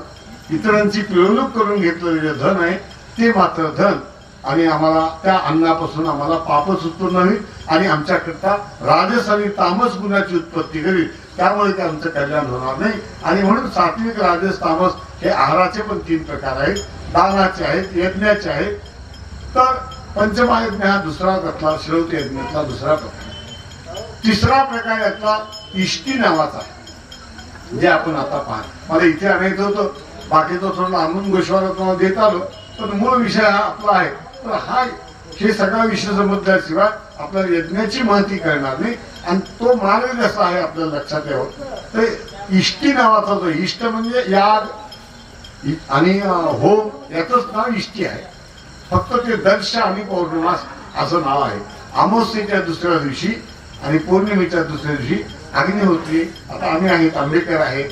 इतरांची पिळवणूक करून घेतलेले धन आहे ते मात्र धन. आणि आम्हाला त्या अन्नापासून आम्हाला पापच उत्पन्न होईल आणि आमच्याकरता राजस आणि तामस गुणाची उत्पत्ती करील. त्यामुळे ते आमचं कल्याण होणार नाही. आणि म्हणून सात्विक राजस तामस हे आहाराचे पण 3 प्रकार आहेत. दानाचे आहेत, यज्ञाचे आहेत. तर पंचमहायज्ञ हा दुसरा त्यातला, श्रौत यज्ञातला दुसरा प्रकार. तिसरा प्रकार यातला इष्टी नावाचा आहे, जे आपण आता पाहतो. मला इथे आणायचं होतं, बाकीचं थोडं आनंद गोष्वाला देत आलो, पण मूळ विषय हा आपला आहे. तर हे सगळा विषय समजल्याशिवाय आपल्याला यज्ञाची माहिती करणार नाही. आणि तो मार्ग कसा आहे आपल्याला लक्षात यावं. तर इष्टी नावाचा जो इष्ट म्हणजे याग आणि होम याचंच नाव इष्टी आहे. फक्त ते दर्श आणि पौर्णिमास असं नाव आहे. अमावस्येच्या दुसऱ्या दिवशी आणि पौर्णिमेच्या दुसऱ्या दिवशी अग्निहोत्री, आता आम्ही आहेत, आंबेडकर आहेत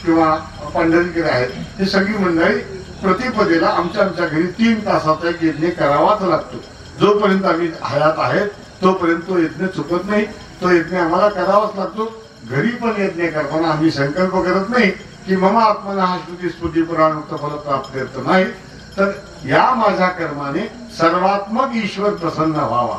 किंवा पंढरीकर आहेत, हे सगळी मंडळी प्रतिपदेला आमच्या घरी 3 तासाचा एक यज्ञ करावाच लागतो. जोपर्यंत आम्ही हयात आहेत तोपर्यंत तो यज्ञ चुकत नाही. तो यज्ञ आम्हाला करावाच लागतो. घरी पण यज्ञ करताना आम्ही संकल्प करत नाही की मम आत्मना हा श्रुती स्फूर्ती पुराणोक्त फल प्राप्त नाही. तर या माझ्या कर्माने सर्वात्मक ईश्वर प्रसन्न व्हावा.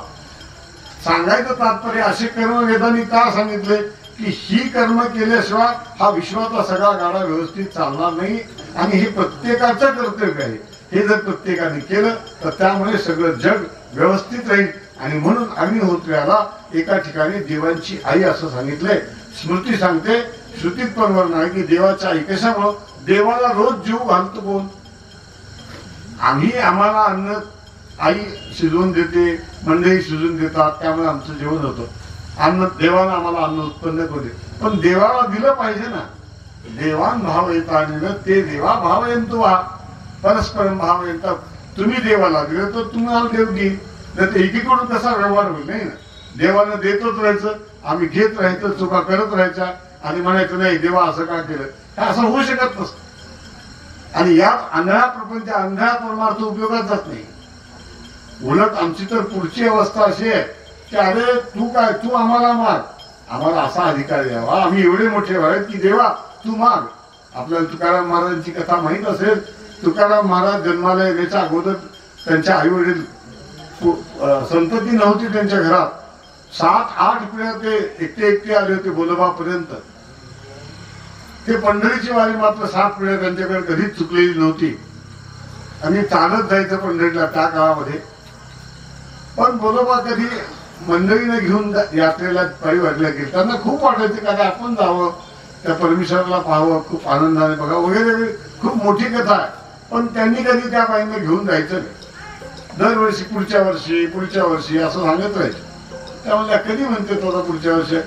सांगायचं तात्पर्य असे कर्म वेदांनी का सांगितले की ही कर्म केल्याशिवाय हा विश्वातला सगळा गाडा व्यवस्थित चालणार नाही. आणि हे प्रत्येकाचं कर्तव्य आहे. हे जर प्रत्येकाने केलं तर त्यामुळे सगळं जग व्यवस्थित राहील. आणि म्हणून अग्निहोत्र्याला एका ठिकाणी देवांची आई असं सांगितलंय. स्मृती सांगते, श्रुतीत पण वर्णन आहे की देवाच्या आई. कशामुळं? देवाला रोज जीव घालतो कोण? आम्हाला अन्न आई शिजवून देते, मंडळी शिजवून देतात, त्यामुळे आमचं जेवण होतं. अन्न देवाला आम्हाला अन्न उत्पन्न करू दे, पण देवाला दिलं पाहिजे ना. देवान भाव येता ते देवा भाव येतो वा परस्परम भाव येतात. तुम्ही देवाला दिलं तर तुम्हाला देव देईल. तर एकीकडून कसा व्यवहार होईल नाही ना. देवानं देतच राहायचं, आम्ही घेत राहायचं, चुका करत राहायच्या आणि म्हणायचं नाही देवा असं का केलं, हे असं होऊ शकत नसतं. आणि यात आंधळा प्रपंच, आंधळा परमार्थ उपयोगात जात नाही. उलट आमची तर पुढची अवस्था अशी आहे की अरे तू आम्हाला माग, आम्हाला असा अधिकार द्यावा, आम्ही एवढे मोठे व्हावेत की देवा तू माग. आपल्याला तुकाराम महाराजांची कथा माहीत असेल. तुकाराम महाराज जन्माला येण्याच्या अगोदर त्यांच्या आई वडील संतती नव्हती त्यांच्या घरात. 7-8 पिढ्या ते एकटे आले होते बोलोबापर्यंत. ते पंढरीची वारी मात्र 7 पिढ्या त्यांच्याकडे कधीच चुकलेली नव्हती आणि चालत जायचं पंढरीला त्या काळामध्ये. पण बोलोबा कधी मंडळीने घेऊन यात्रेला पायीवारीला गेले. त्यांना खूप वाटायचं का आपण जावं, त्या परमेश्वराला पाहावं, खूप आनंदाने बघावं वगैरे. खूप मोठी कथा आहे. पण त्यांनी कधी त्या बाईंना घेऊन जायचं नाही. दरवर्षी पुढच्या वर्षी असं सांगत राहायचं. त्यामुळे कधी म्हणते तो पुढच्या वर्षी.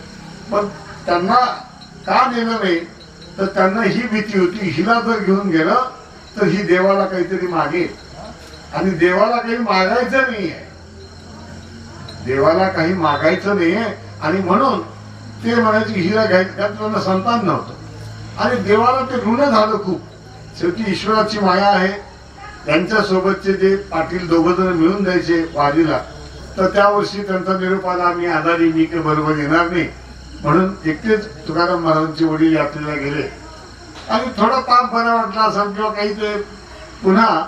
पण त्यांना का नेलं नाही तर त्यांना ही भीती होती, हिला जर घेऊन गेलं तर ही देवाला काहीतरी मागेल आणि देवाला काही मागायचं नाहीये. देवाला काही मागायचं नाहीये आणि म्हणून ते म्हणायचे हिला घ्यायचं. त्यांना संतान नव्हतं आणि देवाला ते ऋण झालं खूप. शेवटी ईश्वराची माया आहे. त्यांच्या सोबतचे जे पाटील 2 जण मिळून जायचे वारीला, तर त्या वर्षी त्यांचा निरोप आला, मी आजारी, मी काही बरोबर येणार नाही. म्हणून एकटेच तुकाराम महाराजांचे वडील यात्रेला गेले आणि थोडा ताप बरा वाटला असेल किंवा काही ते पुन्हा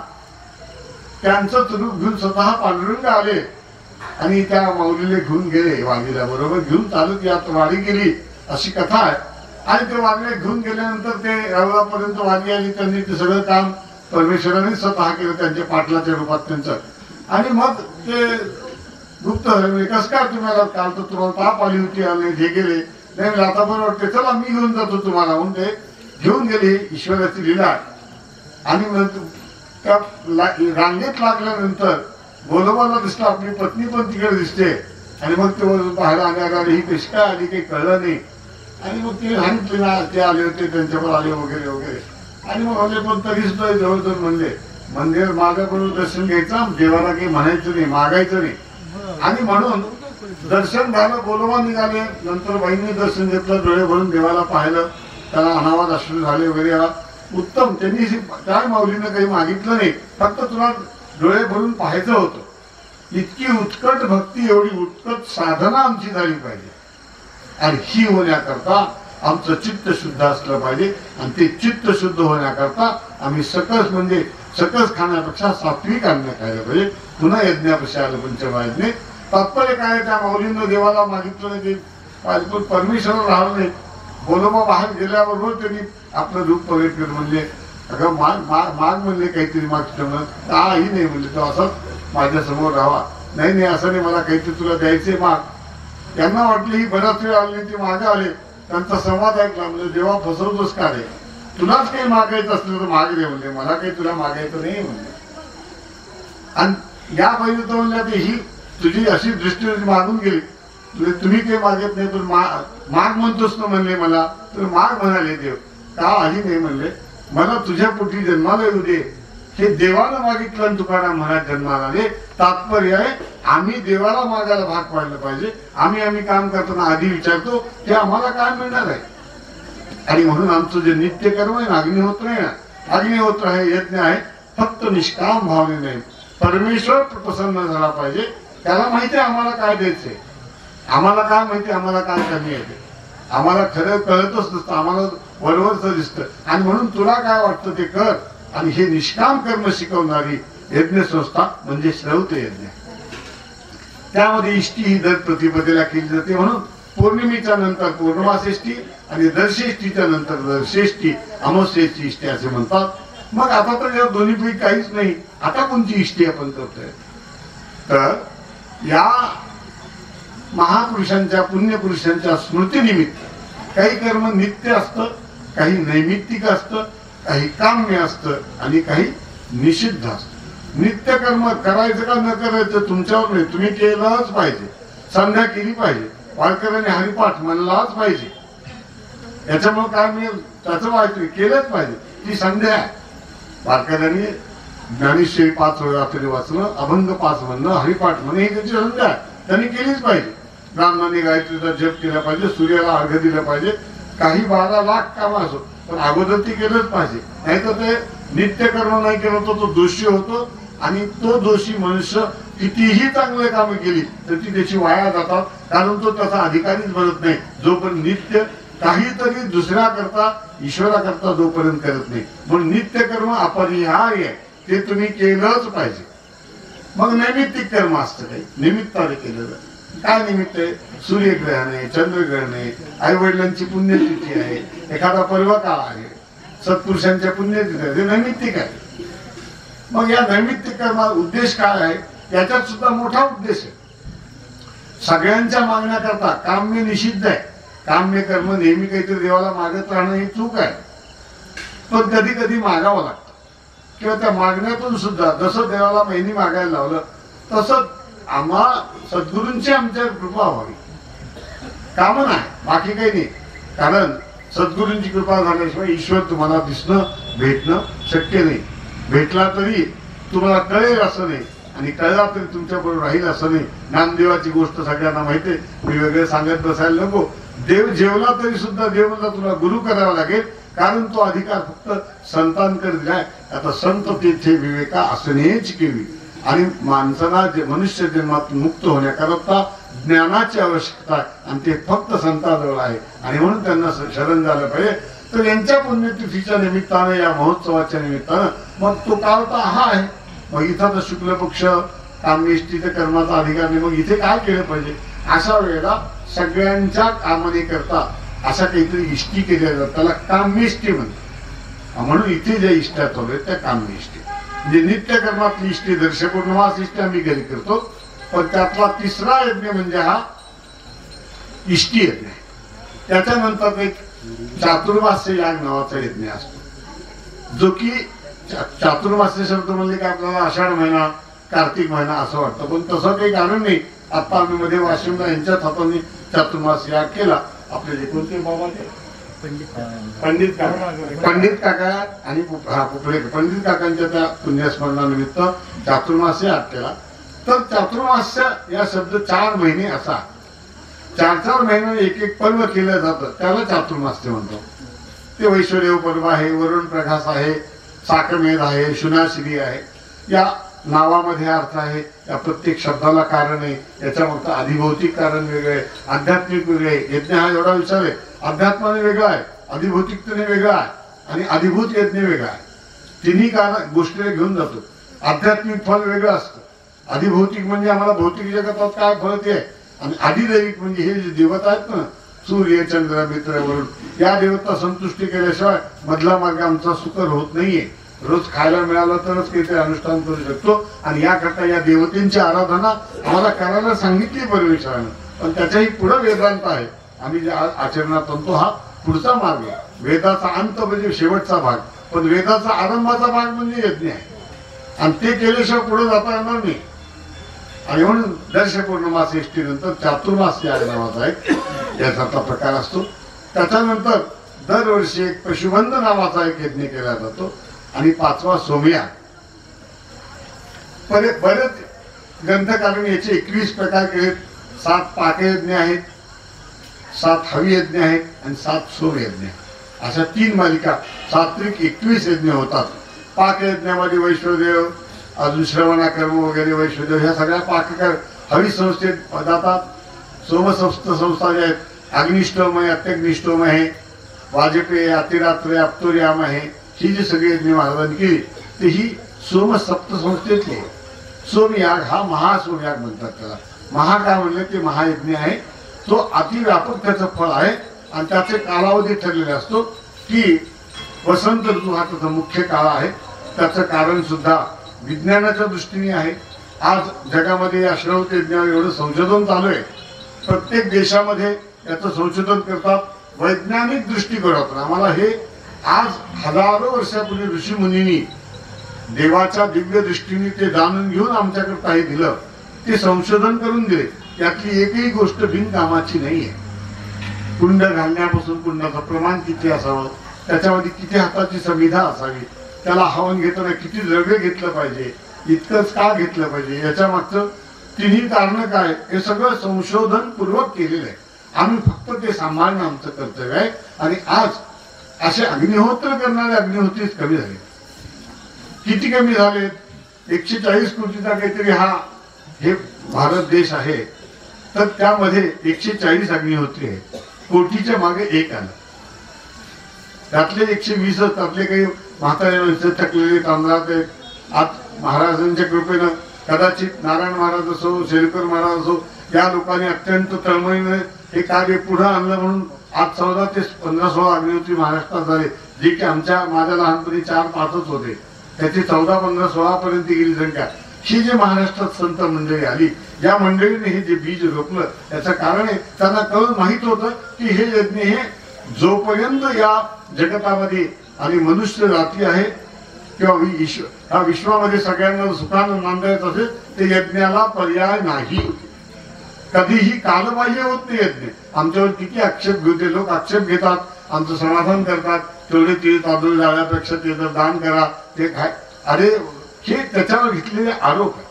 त्यांचं तुरुप घेऊन स्वतः पांडुरंग आले आणि त्या माऊलीला घेऊन गेले वारीला. बरोबर घेऊन चालत यात वारी गेली अशी कथा आहे. आणि ते वारीला घेऊन गेल्यानंतर ते रावळापर्यंत वारी आली. त्यांनी ते सगळं काम परमेश्वराने स्वतः केलं त्यांच्या पाटलाच्या रूपात त्यांचं. आणि मग ते गुप्त कसं काय तुम्हाला काल तर तुम्हाला ताप आली होती आणि हे गेले नाही आता बरं वाटते, चला मी घेऊन जातो तुम्हाला म्हणून ते घेऊन गेले. ईश्वराची लीला. आणि त्या रांगेत लागल्यानंतर बोलोबाला दिसलं आपली पत्नी पण तिकडे दिसते आणि मग ते पाहायला आल्यावर ही कशी काय आली काही कळलं नाही. आणि मग ते सांगितले ते आले होते त्यांच्यावर आले वगैरे वगैरे. आणि मग आले पण तरी सुद्धा जवळजवळ म्हणले मंदिर मागाबरोबर दर्शन घ्यायचं, देवाला काही म्हणायचं नाही, मागायचं नाही. आणि म्हणून दर्शन झालं, बोलोबा निघाले. नंतर बाईंनी दर्शन घेतलं, डोळे भरून देवाला पाहिलं, त्याला अनावाद अश्रू झाले वगैरे. उत्तम. त्यांनी काय माऊलीनं काही मागितलं नाही, फक्त तुला डोळे भरून पाहायचं होतं. इतकी उत्कट भक्ती, एवढी उत्कट साधना आमची झाली पाहिजे. आणि ही होण्याकरता आमचं चित्त शुद्ध असलं पाहिजे. आणि ते चित्त शुद्ध होण्याकरता आम्ही सकस म्हणजे सकस खाण्यापेक्षा सात्विक अन्न खायला पाहिजे. पुन्हा यज्ञापेक्षा आलं पंचमहायज्ञ. तात्पर्य काय, त्या माऊलींना देवाला मागितलं नाही, ते परमेश्वर राहिलं नाही. बोलोबा बाहेर गेल्याबरोबर त्यांनी आपलं रूप प्रगट केलं. म्हणले अगं माग म्हणले काहीतरी मागचं. काही नाही म्हणले, तो असंच माझ्या समोर राहावा. नाही असं नाही, मला काहीतरी तुला द्यायचे माग. त्यांना वाटलं ही बराच वेळ आली, ती मागे आले. त्यांचा संवाद ऐकला. म्हणजे देवा फसवतोस का रे, तुलाच काही मागायचं असलं तर माग रे म्हणले, मला काही तुला मागायचं नाही म्हणले. आणि या बाईने तर म्हणल्या ही तुझी अशी दृष्टी मागून गेली, तुम्ही काही मागत नाही पण माग म्हणतोस ना म्हणले मला. तर माग म्हणाले देव, का आली नाही म्हणले, मला तुझ्या पोटी जन्माला येऊ दे. हे देवाला मागितलं आणि तुकाराम महाराज जन्माला आले. तात्पर्य आहे आम्ही देवाला मागायला भाग पाडलं पाहिजे. आम्ही काम करताना आधी विचारतो की आम्हाला काय मिळणार आहे. आणि म्हणून आमचं जे नित्य कर्म आहे अग्निहोत्र आहे ना, अग्निहोत्र हे यज्ञ आहे, फक्त निष्काम भावने नाही. परमेश्वर प्रसन्न झाला पाहिजे. त्याला माहिती आहे आम्हाला काय द्यायचंय, आम्हाला काय माहिती, आम्हाला काय कमी आहे. आम्हाला खरं कळतच नसतं, आम्हाला वरवरच दिसतं. आणि म्हणून तुला काय वाटतं ते कर. आणि हे निष्काम कर्म शिकवणारी यज्ञ संस्था म्हणजे श्रौत यज्ञ. त्यामध्ये इष्टी ही दर प्रतिपदेला केली जाते. म्हणून पौर्णिमेच्या नंतर पौर्णमासेष्टी आणि दरषेष्टीच्या नंतर दरषेष्टी, अमावस्येची इष्टी असे म्हणतात. मग आता तर या दोन्हीपैकी काहीच नाही, आता कोणती इष्टी आपण करतोय. तर या महापुरुषांच्या पुण्यपुरुषांच्या स्मृतीनिमित्त काही कर्म नित्य असतं, काही नैमित्तिक असतं, काही काम्य असतं आणि काही निषिद्ध असतं. नित्य कर्म करायचं का न करायचं तुमच्यावर नाही, तुम्ही केलंच पाहिजे. संध्या केली पाहिजे, वारकऱ्याने हरिपाठ म्हणलाच पाहिजे. याच्यामुळे काय मिळेल त्याचं माहिती, केलंच पाहिजे. ती संध्या आहे. वारकऱ्यांनी ज्ञानेश्वरी 5 वेळा तरी वाचणं, अभंग 5 म्हणणं, हरिपाठ म्हणणं ही त्याची संध्या आहे, त्यांनी केलीच पाहिजे. ब्राह्मणाने गायत्रीचा जप केला पाहिजे, सूर्याला अर्घ्य दिलं पाहिजे. काही 12 लाख कामं असो पण अगोदर ती केलंच पाहिजे. नाही तर ते नित्य कर्म नाही केलं तर तो दोषी होतो. आणि तो दोषी मनुष्य कितीही चांगले कामे केली तर ती त्याची वाया जातात, कारण तो त्याचा अधिकारीच बनत नाही. जोपर्यंत नित्य काहीतरी दुसऱ्या करता ईश्वराकरता जोपर्यंत करत नाही. म्हणून नित्यकर्म अपरिहार्य आहे, ते तुम्ही केलंच पाहिजे. मग नैमित्तिक कर्म असतं काही निमित्ताने केलेलं. काय निमित्त आहे? सूर्यग्रहण आहे, चंद्रग्रहण आहे, आई वडिलांची पुण्यतिथी आहे, एखादा पर्वकाळ आहे, सत्पुरुषांच्या पुण्यतिथी आहे, ते नैमित्तिक आहे. मग या नैमित्तिक कर्माचा उद्देश काय आहे? याच्यात सुद्धा मोठा उद्देश आहे. सगळ्यांच्या मागण्याकरता काम्य निषिद्ध आहे. काम्य कर्म नेहमी काहीतरी देवाला मागत राहणं ही चूक आहे. पण कधी कधी मागावं लागतं, किंवा त्या मागण्यातून सुद्धा जसं देवाला महिनी मागायला लावलं तसं आम्हा सद्गुरूंची आमच्यावर कृपा व्हावी, कामना आहे, बाकी काही नाही. कारण सद्गुरूंची कृपा झाल्याशिवाय ईश्वर तुम्हाला दिसणं भेटणं शक्य नाही. भेटला तरी तुम्हाला कळेल असं नाही, आणि कळला तरी तुमच्या बरोबर राहील असं नाही. नामदेवाची गोष्ट सगळ्यांना माहिती आहे, मी वेगळे सांगत बसायला नको. देव जेवला तरी सुद्धा देवाला तुला गुरु करावा लागेल, कारण तो अधिकार फक्त संतांकडे दिलाय. आता संत तेथे विवेका असणेच केवी. आणि माणसाला मनुष्य जन्मात मुक्त होण्याकरता ज्ञानाची आवश्यकता आहे, आणि ते फक्त संतांजवळ आहे. आणि म्हणून त्यांना शरण झालं पाहिजे. तर यांच्या पुण्यतिथीच्या निमित्तानं, या महोत्सवाच्या निमित्तानं मग तो काळ तर हा आहे. मग इथं तर शुक्ल पक्ष काम्येष्टीच्या कर्माचा अधिकार नाही. मग इथे काय केलं पाहिजे? अशा वेळेला सगळ्यांच्या कामने करता अशा काहीतरी इष्टी केल्या जातात, त्याला काम्येष्टी म्हणतात. म्हणून इथे ज्या इष्टा चालू आहेत त्या काम्येष्टी, म्हणजे नित्य कर्मातली इष्टी. दर्शपौर्णिमास इष्टी आम्ही घरी करतो, पण त्यातला तिसरा यज्ञ म्हणजे हा इष्टी यज्ञ आहे. त्याच्यानंतर एक चातुर्मास्य याग नावाचा यज्ञ असतो, जो की चातुर्मास्य शब्द म्हणजे काय आपल्याला आषाढ महिना कार्तिक महिना असं वाटतं, पण तसं काही कारण नाही. आता आम्ही मध्ये वाशिमला यांच्याच हाताने चातुर्मास याग केला. आपले जे कोणते बाबा ते पंडित काका आणि पंडित काकांच्या त्या पुण्यस्मरणानिमित्त चातुर्मास याग केला. तर चातुर्मास्य या शब्द 4 महिने असा, 4 महिन्याने एक पर्व केलं जातं, त्याला चातुर्मास्य म्हणतो. ते वैश्वदेव पर्व आहे, वरुण प्रकाश आहे, साकमेध आहे, शुनाश्री आहे. या नावामध्ये अर्थ आहे, या प्रत्येक शब्दाला कारण आहे. याच्या मागचं अधिभौतिक कारण वेगळं आहे, आध्यात्मिक वेगळं आहे. यज्ञ हा एवढा विचार आहे, अध्यात्माने वेगळा आहे, अधिभौतिकतेने वेगळा आहे, आणि अधिभूत यज्ञ वेगळा आहे. तिन्ही कारण गोष्टीला घेऊन जातो. आध्यात्मिक फल वेगळं असतं, अधिभौतिक म्हणजे आम्हाला भौतिक जगतात काय फळ ते आहे, आणि अधिदैविक म्हणजे हे जे देवता आहेत ना, सूर्य चंद्र मित्र वरुण, या देवता संतुष्टी केल्याशिवाय मधला मार्ग आमचा सुकर होत नाहीये. रोज खायला मिळालं तरच काहीतरी अनुष्ठान करू शकतो, आणि याकरता या देवतेंची आराधना आम्हाला करायला सांगितली परमेश्वरानं. पण त्याच्याही पुढे वेदांत आहे. आम्ही जे आचरणात आणतो हा पुढचा मार्ग आहे. वेदाचा अंत म्हणजे शेवटचा भाग, पण वेदाचा आरंभाचा भाग म्हणजे यज्ञ आहे, आणि ते केल्याशिवाय पुढे जाता येणार नाही. आणि म्हणून दर्शपौर्णिमास इष्टीनंतर चातुर्मास याग नावाचा एक याचा प्रकार असतो. त्याच्यानंतर दरवर्षी एक पशुबंध नावाचा एक यज्ञ केला जातो, आणि 5वा सोमयाग. बरेच ग्रंथकारांनी याचे 21 प्रकार केलेत. 7 पाकयज्ञ आहेत, 7 हवी यज्ञ आहेत, आणि 7 सोमयज्ञ. अशा 3 मालिका सात्विक 21 यज्ञ होतात. पाकयज्ञामध्ये वैश्वदेव, अजून श्रवणाकर्म वगैरे वैश्वदेव ह्या सगळ्या पाककर हवी संस्थेत जातात. सोमसप्त संस्था ज्या आहेत, अग्निष्टोम आहे, अत्यग्निष्टोम आहे, वाजपेय, अतिरात्र, अप्तोर्याम आहे, ही जी सगळी यज्ञ महाराजांनी केली ती ही सोमसप्त संस्थेतली. सोमयाग हा महासोमयाग म्हणतात त्याला. महा काय म्हणले ते महायज्ञ आहे. तो अतिव्यापक त्याचं फळ आहे, आणि त्याचे कालावधी ठरलेले असतो की वसंत ऋतू हा त्याचा मुख्य काळ आहे. त्याचं कारण सुद्धा विज्ञानाच्या दृष्टीने आहे. आज जगामध्ये या श्रवत यज्ञावर एवढं संशोधन चालू आहे. प्रत्येक देशामध्ये याचं संशोधन करतात वैज्ञानिक दृष्टिकोनातून. आम्हाला हे आज हजारो वर्षापूर्वी ऋषीमुनींनी देवाच्या दिव्य दृष्टीने ते जाणून घेऊन आमच्याकडे हे दिलं, ते संशोधन करून दिले. यातली एकही गोष्ट बिनकामाची नाहीये. कुंड घालण्यापासून कुंडाचं प्रमाण किती असावं, त्याच्यामध्ये किती हाताची समिधा असावी, त्याला हवन घेताना किती द्रव्य घेतलं पाहिजे, इतकंच का घेतलं पाहिजे, याच्या मागचं तिन्ही कारण काय, हे सगळं संशोधन पूर्वक केलेलं आहे. आम्ही फक्त ते सांभाळणं आमचं कर्तव्य आहे. आणि आज असे अग्निहोत्र करणारे अग्निहोत्रीच कमी झाले. किती कमी झालेत? 140 कोटीचा काहीतरी हे भारत देश आहे, तर त्यामध्ये 140 अग्निहोत्री आहेत. कोटीच्या मागे एक आलं. त्यातले 120 त्यातले काही म्हातारे माणसं थकलेले तांदळात आहेत. आज महाराजांच्या कृपेनं कदाचित नारायण महाराज असो, शेरकर महाराज असो, या लोकांनी अत्यंत तळमळीने हे कार्य पुढे आणलं म्हणून आज 14 ते 15-16 अग्निहोत्री महाराष्ट्रात झाले, जे की माझ्या लहानपणी 4-5च होते. त्याची 14-15-16 पर्यंत गेली संख्या. ही जे महाराष्ट्रात संत मंडळी आली, या मंडळीने हे जे बीज रोपलं त्याचं कारण आहे त्यांना कळून माहित होतं की हे यज्ञ हे जोपर्यंत या जगतामध्ये आणि मनुष्य जाती आहे किंवा ह्या विश्वामध्ये सगळ्यांना सुखानं नांदायचं असेल ते यज्ञाला पर्याय नाही. कधीही कालबाह्य होत नाही यज्ञ. आमच्यावर किती आक्षेप घेते लोक, आक्षेप घेतात, आमचं समाधान करतात, तेवढे तीळ तांदूळ जाण्यापेक्षा ते जर दान करा ते काय. अरे हे त्याच्यावर घेतलेले आरोप आहे.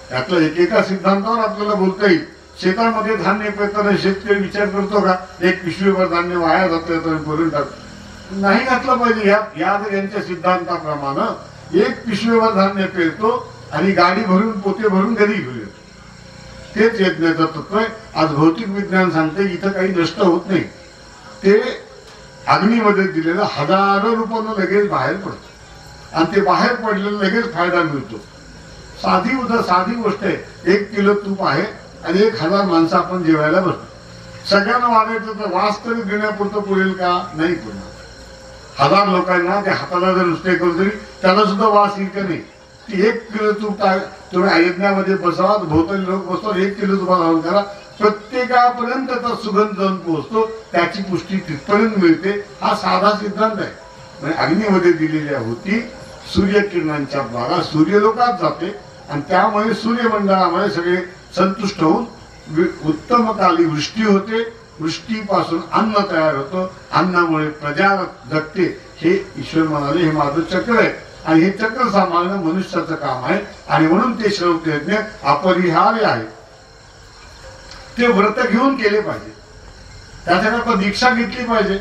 त्यातलं एकेका सिद्धांतावर आपल्याला बोलता येईल. शेतामध्ये धान्य पेरताना शेतकरी विचार करतो का 1 पिशवीभर धान्य वाया जातं तर भरून टाकतो? नाही घातलं पाहिजे. यांच्या सिद्धांताप्रमाणे 1 पिशवीभर धान्य पेरतो आणि गाडी भरून पोते भरून घरी घेऊन येतो. तेच यज्ञाचं तत्व आहे. आज भौतिक विज्ञान सांगते इथं काही नष्ट होत नाही. ते अग्नीमध्ये दिलेलं हजारो रुपयानं लगेच बाहेर पडतं आणि ते बाहेर पडलेलं लगेच फायदा मिळतो. साधी गोष्ट आहे. 1 किलो तूप आहे आणि 1000 माणसं आपण जेवायला बसतो. सगळ्यांना वाढायचं तर वास तरी देण्यापुरतं पुरेल का? नाही पुरणार. 1000 लोकांना ते हाताला जर नुसते करू तरी त्याला सुद्धा वास येईल का? नाही. ती 1 किलो तूप तुम्ही अयोध्यामध्ये बसवा, भोवताली लोक बसतो, 1 किलो तुपाला लावून करा, प्रत्येकापर्यंत त्याचा सुगंध जाऊन पोहोचतो, त्याची पुष्टी तिथपर्यंत मिळते. हा साधा सिद्धांत आहे. म्हणजे अग्नीमध्ये दिलेल्या होती सूर्यकिरणांच्या द्वारा सूर्यलोकात जाते आणि त्यामुळे सूर्यमंडळामुळे सगळे संतुष्ट होऊन उत्तम काली वृष्टी होते. वृष्टीपासून अन्न तयार होतं, अन्नामुळे प्रजा जगते. हे ईश्वर म्हणाले हे माझं चक्र आहे आणि हे चक्र सांभाळणं मनुष्याचं काम आहे आणि म्हणून ते श्रौत यज्ञ अपरिहार्य आहे. ते व्रत घेऊन केले पाहिजे. त्याच्याकरता दीक्षा घेतली पाहिजे.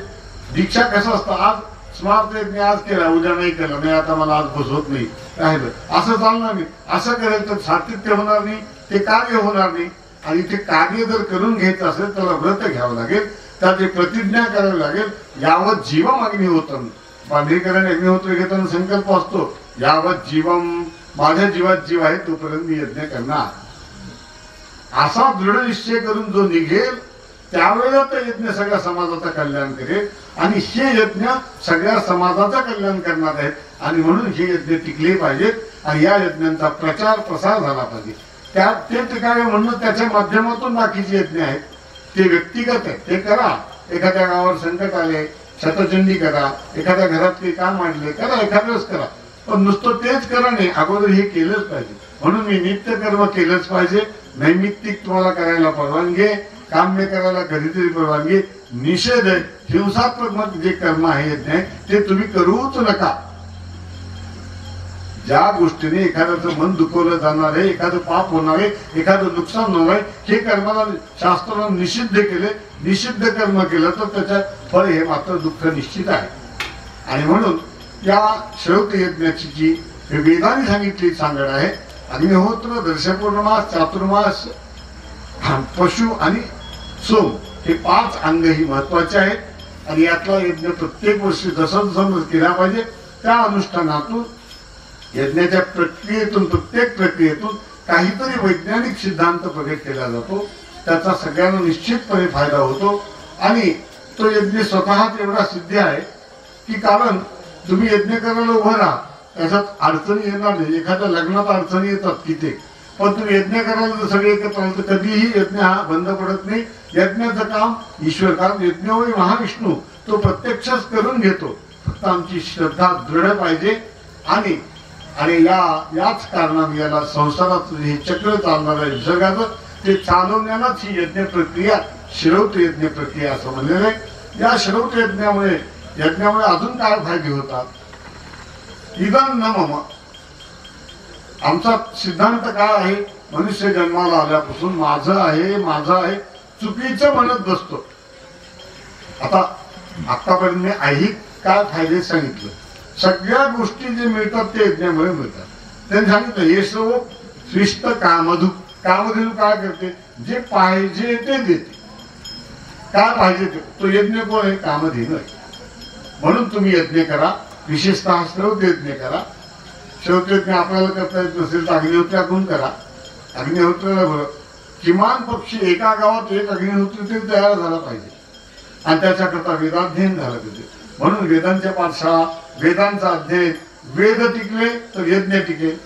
दीक्षा कसं असतं, आज स्मार्त यज्ञ आज केला, उद्या नाही केला, नाही आता मला आज बसवत नाही राहिलं, असं चालणार नाही. असं करेल तर सातत्य होणार नाही, ते कार्य होणार नाही. आणि ते कार्य जर करून घ्यायचं असेल त्याला व्रत घ्यावं लागेल, त्याची प्रतिज्ञा करावी लागेल. यावत जीवम अग्निहोत्रम, बांधेकरण अग्निहोत्र घेताना संकल्प असतो यावत जीवम, माझ्या जीवात जीव आहे तोपर्यंत मी यज्ञ करणार. असा दृढ निश्चय करून जो निघेल त्यावेळेला तो यज्ञ सगळ्या समाजाचं कल्याण करेल आणि हे यज्ञ सगळ्या समाजाचं कल्याण करणार आहेत. आणि म्हणून हे यज्ञ टिकले पाहिजेत आणि या यज्ञांचा प्रचार प्रसार झाला पाहिजे. ते टिकावे म्हणून त्याच्या माध्यमातून बाकीचे यज्ञ आहेत ते व्यक्तिगत आहे, ते करा. एखाद्या गावावर संकट आले शतचंडी करा, एखाद्या घरात काही काम आणले करा, एखाद्याच करा. पण नुसतं तेच करा नाही, अगोदर हे केलंच पाहिजे. म्हणून मी नित्य कर्म केलंच पाहिजे. नैमित्तिक तुम्हाला करायला परवानगी, काम्य करायला कधीतरी परवानगी. निषेध आहे हिंसात्मक जे कर्म आहे यज्ञ आहे ते तुम्ही करूच नका. ज्या गोष्टीने एखाद्याचं मन दुखवलं जाणार आहे, एखादं पाप होणार आहे, एखादं नुकसान होणार आहे, हे कर्माला शास्त्रानं निषिद्ध केले. निषिद्ध कर्म केलं तर त्याच्यात फळ हे मात्र दुःख निश्चित आहे. आणि म्हणून या श्रौत यज्ञाची जी वेदाने सांगितली सांगड आहे, अग्निहोत्र, दर्शपौर्णमास, चातुर्मास, पशु आणि सोम हे 5 अंग ही महत्वाचे आहेत. आणि यातला यज्ञ प्रत्येक वर्षी जसं जसं केला पाहिजे त्या अनुष्ठानातून यज्ञाच्या प्रक्रियेतून प्रत्येक प्रक्रियेतून काहीतरी वैज्ञानिक सिद्धांत प्रकट केला जातो. त्याचा सगळ्यांना निश्चितपणे फायदा होतो. आणि तो यज्ञ स्वतःच एवढा सिद्ध आहे की कारण तुम्ही यज्ञ करायला उभं राहा त्याच्यात अडचणी येणार नाही. एखाद्या लग्नात अडचणी येतात किती, पण तुम्ही यज्ञ करायला जर सगळे एकत्र आले तर कधीही यज्ञ हा बंद पडत नाही. यज्ञाचं काम ईश्वर, कारण यज्ञोई महाविष्णू तो प्रत्यक्षच करून घेतो. फक्त आमची श्रद्धा दृढ पाहिजे. आणि याच कारणाने याला संसारात हे चक्र चालणार आहे निसर्गाचं, ते चालवण्यालाच ही यज्ञ प्रक्रिया श्रौत यज्ञ प्रक्रिया असं म्हणलेलं आहे. या श्रौत यज्ञामुळे अजून काय फायदे होतात. इदं न मम, आमचा सिद्धांत काय आहे, मनुष्य जन्माला आल्यापासून माझं आहे चुकीचं म्हणत बसतो. आतापर्यंत मी ऐहिक काय फायदे सांगितलं, सगळ्या गोष्टी जे मिळतात ते यज्ञामुळे मिळतात. त्यांनी सांगितलं हे सर्व श्रेष्ठ कामधू. कामधेनू काय करते, जे पाहिजे ते देते. काय पाहिजे तो यज्ञ कोण आहे? कामधेनू आहे. म्हणून तुम्ही यज्ञ करा, विशेषतः श्रौत यज्ञ करा. श्रौत यज्ञ आपल्याला करता येत नसेल तर अग्निहोत्रातून करा. अग्निहोत्राला बरं किमान पक्षी एका गावात एक अग्निहोत्री तरी तयार झाला पाहिजे आणि त्याच्याकरता वेदाध्ययन झालं पाहिजे. म्हणून वेदांच्या पाठशाळा, वेदांचा अध्ययन, वेद टिकले तर यज्ञ टिकेल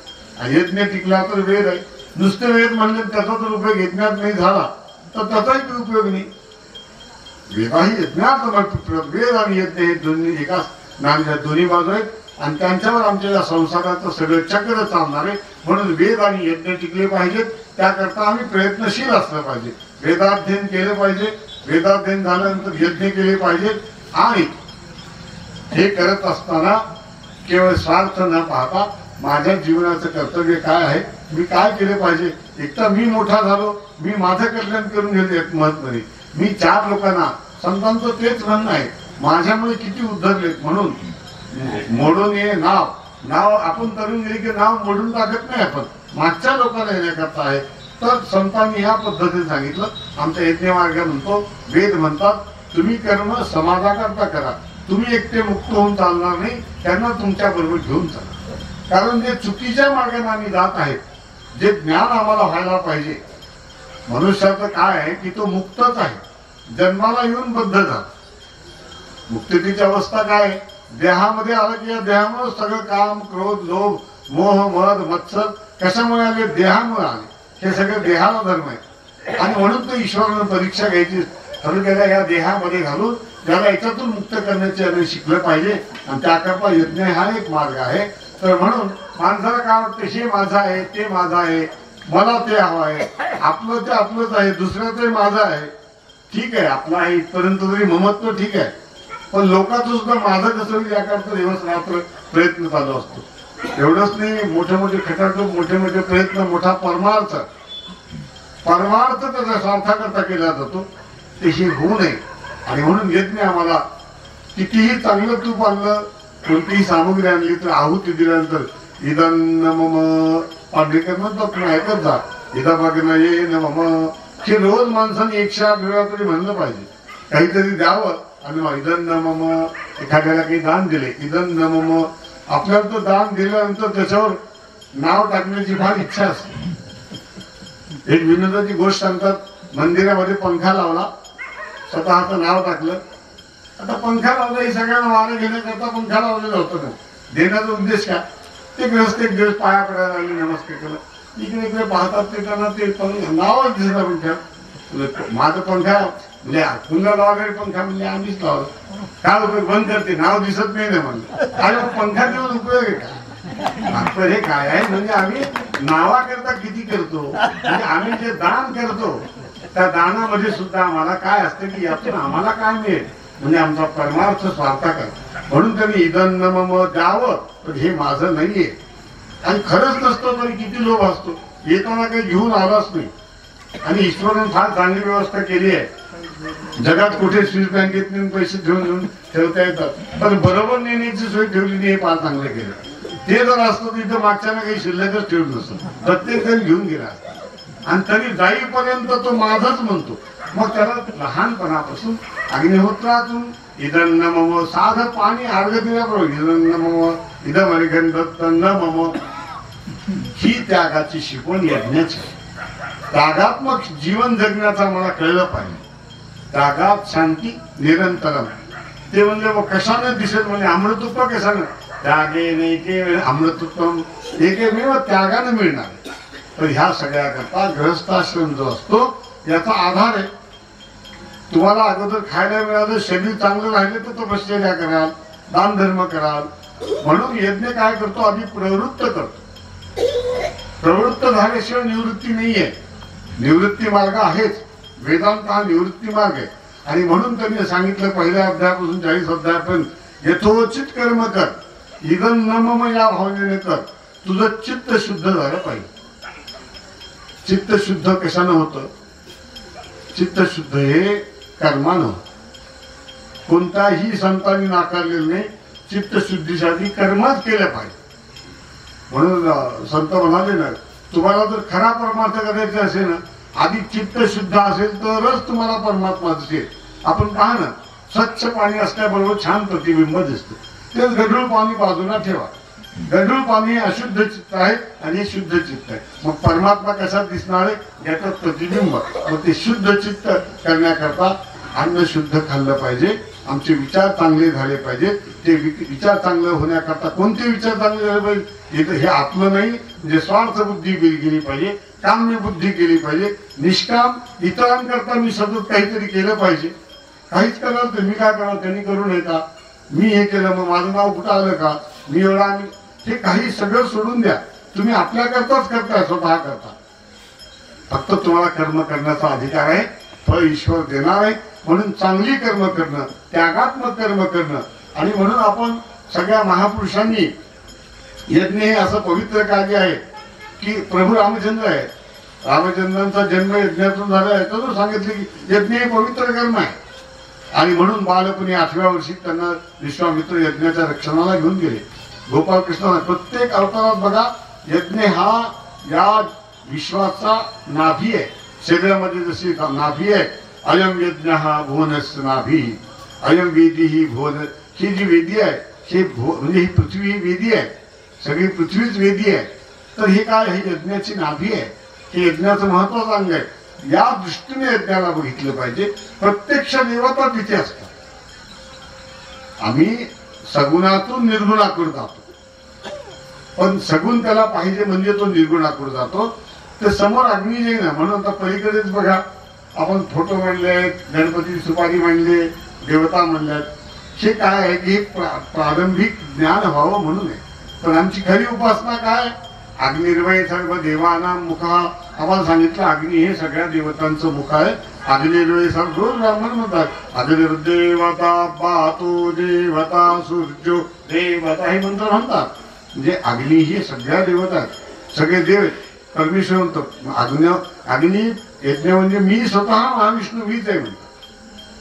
आणि यज्ञ टिकला तर वेद आहे. नुसते वेद म्हणले त्याचा जर उपयोग यज्ञात नाही झाला तर त्याचाही उपयोग नाही. वेदाही यज्ञात वेद आणि यज्ञ हे दोन्ही एकाच नाण्याच्या दोन्ही बाजू आहेत आणि त्यांच्यावर आमच्या या संसाराचं सगळं चक्र चालणार आहे. म्हणून वेद आणि यज्ञ टिकले पाहिजेत. त्याकरता आम्ही प्रयत्नशील असलं पाहिजे. वेदाध्ययन केलं पाहिजे. वेदाध्ययन झाल्यानंतर यज्ञ केले पाहिजेत आणि हे करत असताना केवळ स्वार्थ न पाहता माझ्या जीवनाचं कर्तव्य काय आहे, मी काय केले पाहिजे. एक तर मी मोठा झालो, मी माझं कल्याण करून घेतले महत्व नाही. मी 4 लोकांना, संतांचं तेच म्हणणं आहे, माझ्यामुळे किती उद्धरले म्हणून मोडून ये नाव आपण तरुण गेले की नाव मोडून टाकत नाही. आपण मागच्या लोकांना येण्याकरता आहे. तर संतांनी ह्या पद्धतीने सांगितलं. आमचा यज्ञ मार्ग म्हणतो, वेद म्हणतात तुम्ही कर्म समाजाकरता करा. तुम्ही एकटे मुक्त होऊन चालणार नाही, त्यांना तुमच्या बरोबर घेऊन चला. कारण जे चुकीच्या मार्गाने आम्ही जात आहेत, जे ज्ञान आम्हाला व्हायला पाहिजे. मनुष्याचं काय आहे की तो मुक्तच आहे, जन्माला येऊन बद्ध झाला. मुक्तीची अवस्था काय आहे? देहामध्ये आलं की या देहामुळे सगळं काम, क्रोध, लोभ, मोह, मद, मत्सर कशामुळे आले? देहामुळे आले. हे सगळं देहाला धर्म आहे आणि म्हणून तो ईश्वरानं परीक्षा घ्यायची ठरवून गेल्या या देहामध्ये घालून त्याला याच्यातून मुक्त करण्याचे शिकलं पाहिजे आणि त्याकरता यज्ञ हा एक मार्ग आहे. तर म्हणून माणसाला काय वाटतं, हे माझं आहे, ते माझं आहे, मला ते हवं आहे, आपलं ते आपलंच आहे, दुसरं ते माझं आहे. ठीक आहे, आपलं आहे इथपर्यंत तरी ममत्व ठीक आहे, पण लोकांचं सुद्धा माझं कसं होईल याकरता दिवस रात्र प्रयत्न चालू असतो. एवढंच नाही, मोठे मोठे खटाटोप, मोठे मोठे प्रयत्न, मोठा परमार्थ त्याच्या स्वार्थाकरता केला जातो. ते हे होऊ नये आणि म्हणून यज्ञ आम्हाला कितीही चांगलं तूप आणलं, कोणतीही सामग्री आणली तर आहुती दिल्यानंतर इदन्न मम पांढरेकर म्हणतात, तुम्ही ऐकत जा, इदा बागेना ये न मम. हे रोज माणसाने 108 वेळा तरी म्हणलं पाहिजे, काहीतरी द्यावं. आणि इदन्न मम, एखाद्याला काही दान दिले, इदन्न मम. आपल्याला तो दान दिल्यानंतर त्याच्यावर नाव टाकण्याची फार इच्छा असते. एक विनोदाची गोष्ट सांगतात, मंदिरामध्ये पंखा लावला, स्वतःचं नाव टाकलं. आता पंखा लावला ही सगळ्यांना वारं घेण्याकरता पंखा लावलेला होता ना. देण्याचा उद्देश काय? ते ग्रस्त एक दिवस पाया पडायला लागले, नमस्कार केलं. इकडे पाहतात ते त्यांना ते नावच दिसला पंखा. माझं पंखा म्हणजे पुन्हा लावाकडे पंखा म्हणजे आम्हीच लावलं. काय उपयोग? बंद करते, नाव दिसत नाही ना म्हणलं. अरे पंखा देऊन उपयोग आहे का? हे काय आहे म्हणजे आम्ही नावाकरता किती करतो, म्हणजे आम्ही जे दान करतो त्या दानामध्ये सुद्धा आम्हाला काय असतं की यातून आम्हाला काय मिळेल, म्हणजे आमचा परमार्थ स्वार्थाकर. म्हणून त्यांनी इदन्न मम द्यावं, पण हे माझं नाहीये. आणि खरंच नसतं तरी किती लोभ असतो, येताना काही घेऊन आलाच नाही. आणि ईश्वराने फार चांगली व्यवस्था केली आहे. जगात कुठे स्विस बँकेत नेऊन पैसे घेऊन ठेवता येतात, पण बरोबर नेण्याची सोय ठेवली नाही, हे फार चांगलं केलं. ते जर असतं तर इथं मागच्यानं काही शिल्लकच ठेवलं नसतं, प्रत्येक जण घेऊन गेला असता. आणि तरी जाईपर्यंत तो माझाच म्हणतो. मग त्याला लहानपणापासून अग्निहोत्रातून इदन्न मम, साधं पाणी अर्घ दिल्याबरोबर इदन्न मम, इदम अर्घन्न मम, ही त्यागाची शिकवण यज्ञाची. त्यागात्मक जीवन जगण्याचा मला कळलं पाहिजे. त्यागात शांती निरंतरम. ते म्हणजे मग कशाने दिसेल, म्हणजे अमृतत्व कशानं? त्यागे नाही ते अमृतत्व एकमेव त्यागाने मिळणार. तर ह्या सगळ्याकरता गृहस्थाश्रम जो असतो याचा आधार आहे. तुम्हाला अगोदर खायला मिळालं, शरीर चांगलं राहिले तर तो ब्रह्मचर्य कराल, दान धर्म कराल. म्हणून यज्ञ काय करतो, आधी प्रवृत्त करतो. प्रवृत्त झाल्याशिवाय निवृत्ती नाहीये. निवृत्ती मार्ग आहेच. वेदांत हा निवृत्ती मार्ग आहे. आणि म्हणून त्यांनी सांगितलं पहिल्या अध्यायापासून 40 अध्यायापर्यंत, यथोचित कर्म कर, इदन्न मम या भावनेने कर. तुझं चित्त शुद्ध झालं पाहिजे. चित्त शुद्ध कशानं होतं? चित्त शुद्ध हे कर्मानं. कोणताही संतांनी नाकारलेलं नाही. चित्तशुद्धीसाठी कर्मच केलं पाहिजे. म्हणून संत म्हणाले ना, तुम्हाला जर खरा परमार्थ करायचा असेल ना, आधी चित्त शुद्ध असेल तरच तुम्हाला परमात्मा दिसेल. आपण पहा ना, स्वच्छ पाणी असल्याबरोबर छान प्रतिबिंब दिसतं. तेच गढूळ पाणी बाजूला ठेवा. गढूळ पाणी अशुद्ध चित्त आहे आणि शुद्ध चित्त आहे. मग परमात्मा कसा दिसणार आहे, याचं प्रतिबिंब. मग ते शुद्ध चित्त करण्याकरता अन्न शुद्ध खाल्लं पाहिजे, आमचे विचार चांगले झाले पाहिजे. ते विचार चांगले होण्याकरता कोणते विचार चांगले झाले पाहिजे, हे आपलं नाही, म्हणजे स्वार्थ बुद्धी गेली पाहिजे, काम्य बुद्धी केली पाहिजे. निष्काम इतरांकरता मी सतत काहीतरी केलं पाहिजे. काहीच कराल तर मी काय करावं, त्यांनी करू नये का, मी हे केलं मग माझं नाव कुठं आलं का, मी एवढा, हे काही सगळं सोडून द्या. तुम्ही आपल्याकरताच करताय, स्वतः करता. फक्त तुम्हाला कर्म करण्याचा अधिकार आहे, फळ ईश्वर देणार आहे. म्हणून चांगली कर्म करणं, त्यागात्मक कर्म करणं. आणि म्हणून आपण सगळ्या महापुरुषांनी यज्ञ हे असं पवित्र कार्य आहे की प्रभू रामचंद्र आहे, रामचंद्रांचा जन्म यज्ञातून झाला आहे, तर सांगितले की यज्ञ हे पवित्र कर्म आहे. आणि म्हणून बालपणी 8व्या वर्षी त्यांना विश्वामित्र यज्ञाच्या रक्षणाला घेऊन गेले. गोपालकृष्णाला प्रत्येक अवतारात बघा, यज्ञ हा या विश्वाचा नाभी आहे. शरीरामध्ये जशी नाभी आहे, अयम यज्ञ हा भुवनस्य नाभी, अयम वेदी ही भुवन, ही जी वेदी आहे, हे म्हणजे ही पृथ्वी ही वेदी आहे, सगळी पृथ्वीच वेदी आहे. तर हे काय, ही यज्ञाची नाभी आहे, हे यज्ञाचं महत्वाचं अंग आहे. या दृष्टीने यज्ञाला बघितलं पाहिजे. प्रत्यक्ष देवता तिथे असतात. आम्ही सगुणातून निर्गुणाकडे जातो, पण सगुण त्याला पाहिजे म्हणजे तो निर्गुणाकडे जातो. ते समोर अग्नी जे ना, म्हणून आता पलीकडेच बघा, आपण फोटो मांडले, गणपती सुपारी मांडले, देवता मांडल्यात. हे काय आहे की प्रारंभिक ज्ञान व्हावं म्हणून आहे. पण आमची खरी उपासना काय, अग्निर्वय सर्व देवानां मुख. आम्हाला सांगितलं अग्नी हे सगळ्या देवतांचं मुख आहे. अग्निर्वय सर्व रोज ब्राह्मण म्हणतात, अग्निर्देवता पातो देवता सूर्यो देवता, हे मंत्र म्हणतात. म्हणजे अग्नी ही सगळ्या देवता, सगळे देव परमेश्वर म्हणतो. अग्नी यज्ञ म्हणजे मी स्वतः महाविष्णू मीच आहे म्हणतो.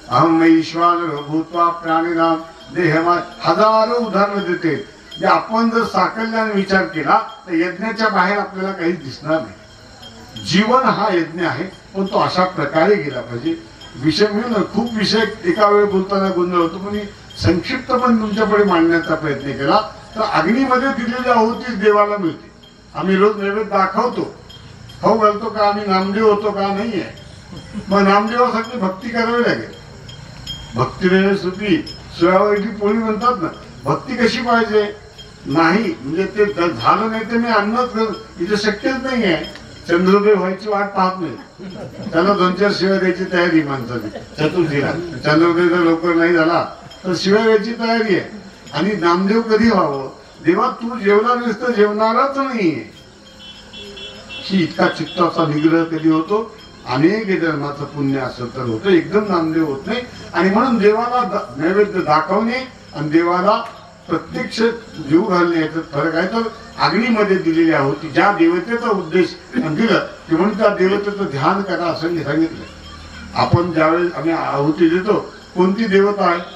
अहम ईश्वर भूत्वा प्राणिनाम देहमा, हजारो उदाहरणं देते. जे आपण जर साकल्याने विचार केला तर यज्ञाच्या बाहेर आपल्याला काही दिसणार नाही. जीवन हा यज्ञ आहे, पण तो अशा प्रकारे गेला पाहिजे. विषय मिळून खूप विषय एका वेळी बोलताना गोंधळ होतो, पण संक्षिप्त पण तुमच्याकडे मांडण्याचा प्रयत्न केला. तर अग्नीमध्ये दिलेली आहुतीच देवाला मिळते. आम्ही रोज नैवेद्य दाखवतो, खाऊ घालतो का, आम्ही नामदेव होतो का, नाही आहे. मग नामदेवासाठी भक्ती करावी लागेल. भक्तीने सुधी सोयावरची पोळी म्हणतात ना, भक्ती कशी पाहिजे, नाही म्हणजे ते झालं नाही तर मी अन्नच इथे शक्यच नाही आहे. चंद्रोदय व्हायची वाट पाहत नाही, त्याला 2-4 शिव्या द्यायची तयारी माणसाची. चतुर्थीला चंद्रोदय जर लवकर नाही झाला तर शिव्या द्यायची तयारी आहे. आणि नामदेव कधी व्हावं, देवा तू जेवणार नाहीस तर जेवणारच नाहीये, ही इतका चित्ताचा निग्रह कधी होतो. अनेक जन्माचं पुण्य असं तर होतं, एकदम नामदेव होत नाही. आणि म्हणून देवाला नैवेद्य दाखवणे आणि देवाला प्रत्यक्ष जीव घालणे याचा फरक आहे. तर अग्नीमध्ये दिलेली आहुती ज्या देवतेचा उद्देश दिलं की म्हणून त्या देवतेचं ध्यान करा असं सांगितलं. आपण ज्यावेळेस आम्ही आहुती देतो, कोणती देवता आहे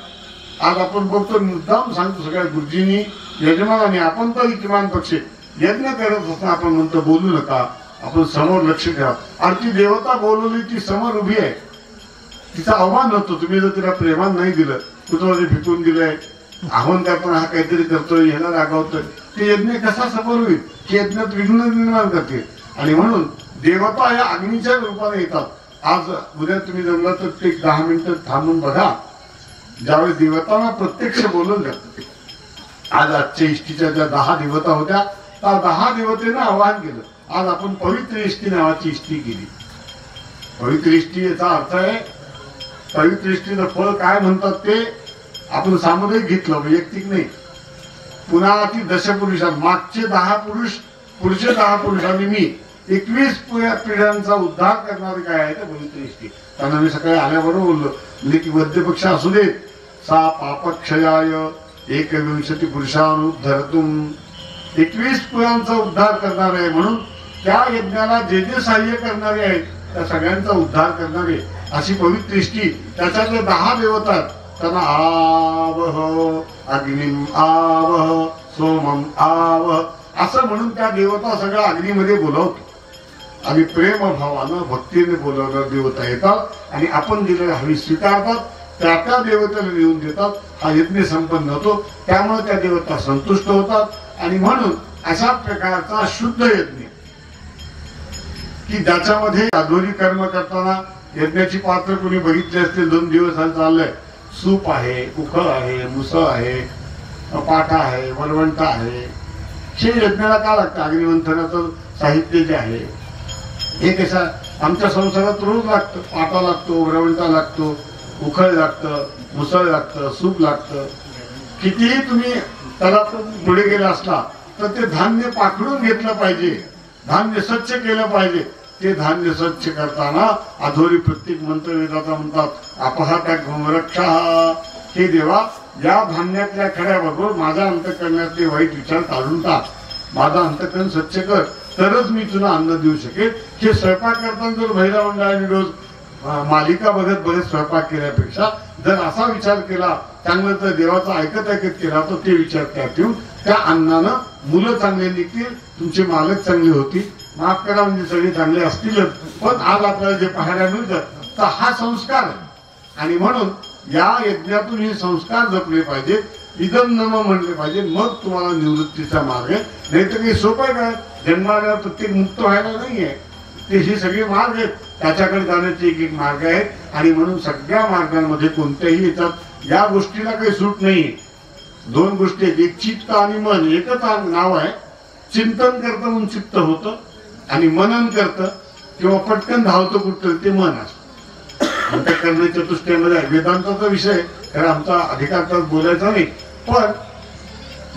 आज आपण बघतो, मुद्दाम सांगतो सगळ्या गुरुजींनी यजमानाने. आपण तर किमान पक्ष यज्ञ करत असताना आपण म्हणतो बोलू नका, आपण समोर लक्ष ठेवा. आणि ती देवता बोलवली, ती समोर उभी आहे, तिचा अवमान होतो. तुम्ही जर तिला प्रेमान नाही दिलं, कुठं फिकून दिलंय, आव्हान करताना हा काहीतरी करतोय, ह्याला रागावतोय, ते यज्ञ कसा सफल होईल, हे यज्ञात विघ्न निर्माण करते. आणि म्हणून देवता या अग्नीच्या रूपाने येतात. आज उद्या तुम्ही जमलं तर ते 10 मिनिटं थांबून बघा, ज्यावेळेस देवतांना प्रत्यक्ष बोलवलं जातं. आज आजच्या इष्टीच्या ज्या 10 देवता होत्या, त्या 10 देवतेनं आवाहन केलं. आज आपण पवित्र इष्टी नावाची इष्टी केली. पवित्र इष्टी याचा अर्थ आहे, पवित्र इष्टीचं फळ काय म्हणतात ते आपण सामुदायिक घेतलं, वैयक्तिक नाही. पुन्हा ती दशपुरुषा, मागचे 10 पुरुष, पुढचे 10 पुरुष आणि मी 21 पिढ्यांचा उद्धार करणारे काय आहे ते पवित्र इष्टी. त्यांना मी सकाळी आल्याबरोबर बोललो, म्हणजे की वद्यपक्ष असू देत, सा पापक्षयाय एकविंशती पुरुषानुद्धरतुम, 21 पुरांचा उद्धार करणार आहे. म्हणून त्या यज्ञाला जे जे सहाय्य करणारे आहेत त्या सगळ्यांचा उद्धार करणारे अशी पवित्र इष्टी. त्याच्यातले 10 देवता, त्यांना आवह, अग्निम आवह, सोमम आवह असं म्हणून त्या देवता सगळ्या अग्नीमध्ये बोलवतो. आणि प्रेमभावानं भक्तीने बोलवलं देवता येतात आणि आपण दिलेली हवी स्वीकारतात, त्या देवतेला लिहून देतात, हा यज्ञ संपन्न होतो, त्यामुळे त्या देवता संतुष्ट होतात। आणि म्हणून अशा प्रकारचा शुद्ध यज्ञ की ज्याच्यामध्ये अधोरी कर्म करताना यज्ञाची पात्र कोणी बघितली असतील, 2 दिवस चाललंय, सूप आहे, उखळ आहे, मुसळ आहे, पाठा आहे, वरवंटा आहे, हे यज्ञाला का लागतं? अग्निमंथनाचं साहित्य जे आहे हे कसं आमच्या संसारात रोज लागतं, पाटा लागतो, वरवंटा लागतो, उखळ लागतं, मुसळ लागतं, सूप लागतं। कितीही तुम्ही त्याला पुढे गेला असला तर ते धान्य पाकडून घेतलं पाहिजे, धान्य स्वच्छ केलं पाहिजे। ते धान्य स्वच्छ करताना अधोरी प्रत्येक मंत्र वेदाचा म्हणतात अपहाता गोरक्षा, हे देवा या धान्यातल्या खड्याबरोबर माझ्या अंतःकरणातले वाईट विचार काढून टाक, माझा अंतःकरण स्वच्छ कर, तरच मी तुला अन्न देऊ शकेल। हे स्वयंपाक करताना जर महिला मंडळाने रोज मालिका बघत बघत स्वयंपाक केल्यापेक्षा जर असा विचार केला, चांगलं तर देवाचा ऐकत ऐकत केला, तर ते विचार त्यात येऊन त्या अन्नानं मुलं चांगले निघतील, तुमचे मालक चांगले होतील, माफ करा म्हणजे सगळे चांगले असतीलच, पण आज आपल्याला जे पाहायला मिळतं तर हा संस्कार आहे। आणि म्हणून या यज्ञातून हे संस्कार जपले पाहिजे, इदम नम म्हणले पाहिजे, मग तुम्हाला निवृत्तीचा मार्ग आहे। नाही तर काही सोपं काय, जन्माला प्रत्येक मुक्त व्हायला नाहीये, ते हे सगळे मार्ग आहेत, त्याच्याकडे जाण्याचे एक एक मार्ग आहेत। आणि म्हणून सगळ्या मार्गांमध्ये कोणत्याही येतात या गोष्टीला काही सूट नाहीये। 2 गोष्टी आहेत, एक चित्त आणि मन, एकच नाव आहे। चिंतन करतं म्हणून चित्त होतं आणि मनन करतं किंवा पटकन धावतं कुठं ते मन असतं। अंतःकरण चतुष्टयामध्ये वेदांताचा विषय तर आमचा अधिकार तर बोलायचा नाही, पण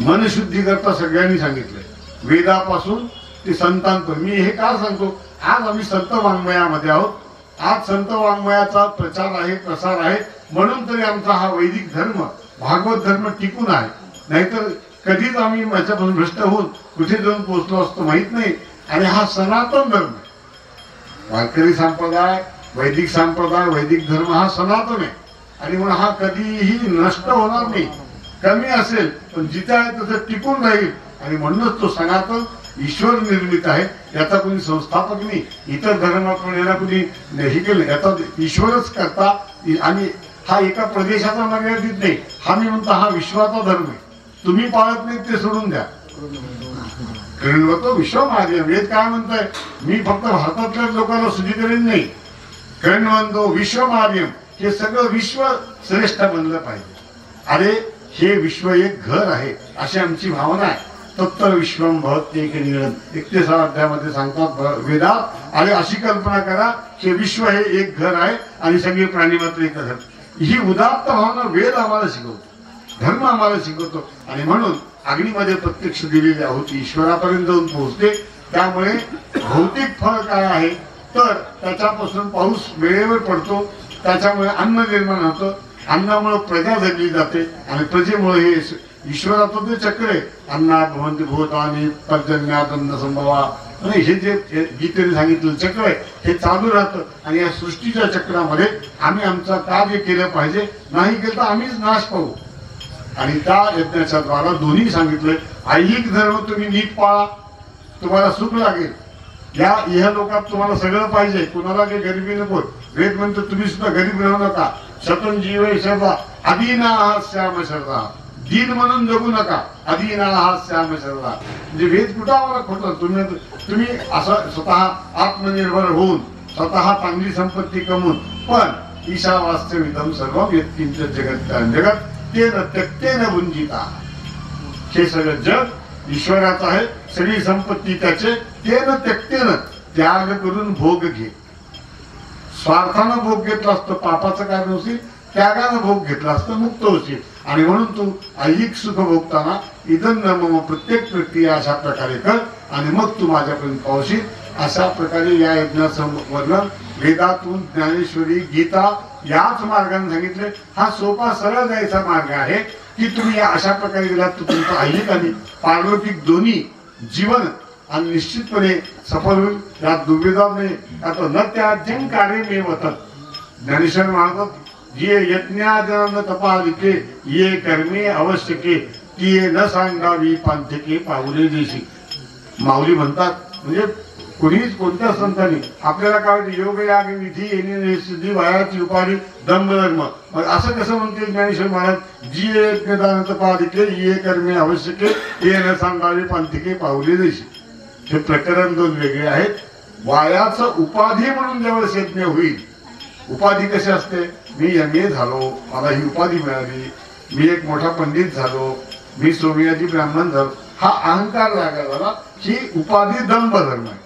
मनशुद्धी करता सगळ्यांनी सांगितलंय, वेदापासून ते संतांपर्यंत। मी हे का सांगतो, आज आम्ही संत वाङ्मयामध्ये आहोत, आज संत वाङ्मयाचा प्रचार आहे, प्रसार आहे, म्हणून तरी आमचा हा वैदिक धर्म, भागवत धर्म टिकून आहे। नाहीतर कधीच आम्ही याच्यापासून भ्रष्ट होऊन कुठे जाऊन पोहोचलो असतो माहित नाही। आणि हा सनातन धर्म, वारकरी संप्रदाय, वैदिक संप्रदाय, वैदिक धर्म हा सनातन आहे आणि म्हणून हा कधीही नष्ट होणार नाही, कमी असेल पण जिथे आहे तसं टिकून राहील। आणि म्हणूनच तो सनातन ईश्वर निर्मित आहे, याचा कोणी संस्थापक नाही, इतर धर्माकडून याला कोणी हे केलं, याचा ईश्वरच करता। आणि हा एका प्रदेशाचा मर्यादित नाही, हा मी म्हणतो हा विश्वाचा धर्म आहे, तुम्ही पाळत नाही ते सोडून द्या। कृण्वतो विश्वमार्य, वेद काय म्हणताय, मी फक्त भारतातल्या लोकांना सुधी करेन नाही, कृण्वतो विश्वमार्यम, हे सगळं विश्व श्रेष्ठ बनलं पाहिजे। अरे हे विश्व एक घर आहे अशी आमची भावना आहे। तत्तर विश्वम भवत एक निळत 31व्या अध्यायामध्ये सांगतात वेदात, आणि अशी कल्पना करा की विश्व हे एक घर आहे आणि सगळे प्राणी मात्र एक घर। ही उदात्त भावना वेद आम्हाला शिकवतो, धर्म आम्हाला शिकवतो। आणि म्हणून अग्नीमध्ये प्रत्यक्ष दिलेली आहुती ईश्वरापर्यंत जाऊन पोहोचते। त्यामुळे भौतिक फळ काय आहे तर त्याच्यापासून पाऊस वेळेवर पडतो, त्याच्यामुळे अन्न निर्माण होतं, अन्नामुळे प्रजा जगली जाते आणि प्रजेमुळे हे ईश्वराचं जे चक्र आहे, अन्नात भवन्ति भूतानि पर्जन्यात अन्न संभवा, हे जे गीतेने सांगितलेलं चक्र आहे हे चालू राहतं। आणि या सृष्टीच्या चक्रामध्ये आम्ही आमचं कार्य केलं पाहिजे, नाही केलं तर आम्हीच नाश पाहू। आणि त्या यज्ञाच्या द्वारा दोन्ही सांगितलंय, ऐहिक धर्म तुम्ही नीट पाळा, तुम्हाला सुख लागेल, या इह लोकात तुम्हाला सगळं पाहिजे, कुणाला काही गरिबी नको। वेद म्हणतो तुम्ही सुद्धा गरीब राहू नका, शतन जीव शरदा अधीना आहात श्याम शरदा, दीन म्हणून जगू नका, अधीना आहात श्याम शरदा। म्हणजे वेद कुठं आम्हाला खोटं, तुम्ही असं स्वतः आत्मनिर्भर होऊन स्वतः चांगली संपत्ती कमवून, पण ईशावास्यविदम सर्व व्यक्तींच जगत जगत तेन त्यक्तेन भुंजिता, हे सगळं जग ईश्वराचं आहे, सगळी संपत्ती त्याचे, तेन त्यक्तेन त्याग करून भोग घे। स्वार्थानं भोग घेतला असतो पापाचं कारण होईल, त्यागानं भोग घेतला असतं मुक्त होशील। आणि म्हणून तू ऐहिक सुख भोगताना इदं मम प्रत्येक प्रक्रिया अशा प्रकारे कर आणि मग तू माझ्यापर्यंत पोहोचशील। अशा प्रकारे या यज्ञाचं वर्णन वेदातून ज्ञानेश्वरी गीता याच मार्गाने सांगितले। हा सोपा सरळ जायचा मार्ग आहे की तुम्ही या अशा प्रकारे गेलात तर तुमचं ऐहिक आणि पारलौकिक दोन्ही जीवन आणि निश्चितपणे सफल होईल, यात दुर्विधा नाही। आता न त्याज्यं कार्यमेव तत्, ज्ञानेश्वर म्हणतात जे यज्ञादन तपालिके ये कर्मे आवश्यके ती न सांगावी पांथिके पाऊले देशी। माऊली म्हणतात म्हणजे कुणीच कोणत्या संतांनी आपल्याला काय वाटतं, योग याग विधी येणे सिद्धी वयाची उपाधी दंभ धर्म, मग असं कसं म्हणते ज्ञानेश्वर महाराज, जी यज्ञदानत पादिके ये कर्मे आवश्यके ये न सांगावे पंथिके पावले देशी. हे प्रकरण दोन वेगळे आहेत. वयाचं उपाधी म्हणून ज्यावेळेस यज्ञ होईल, उपाधी कशी असते, मी MA झालो, मला ही उपाधी मिळाली, मी एक मोठा पंडित झालो, मी सोमयाजी ब्राह्मण झालो, हा अहंकार जागा झाला, ही उपाधी दंभ धर्म आहे.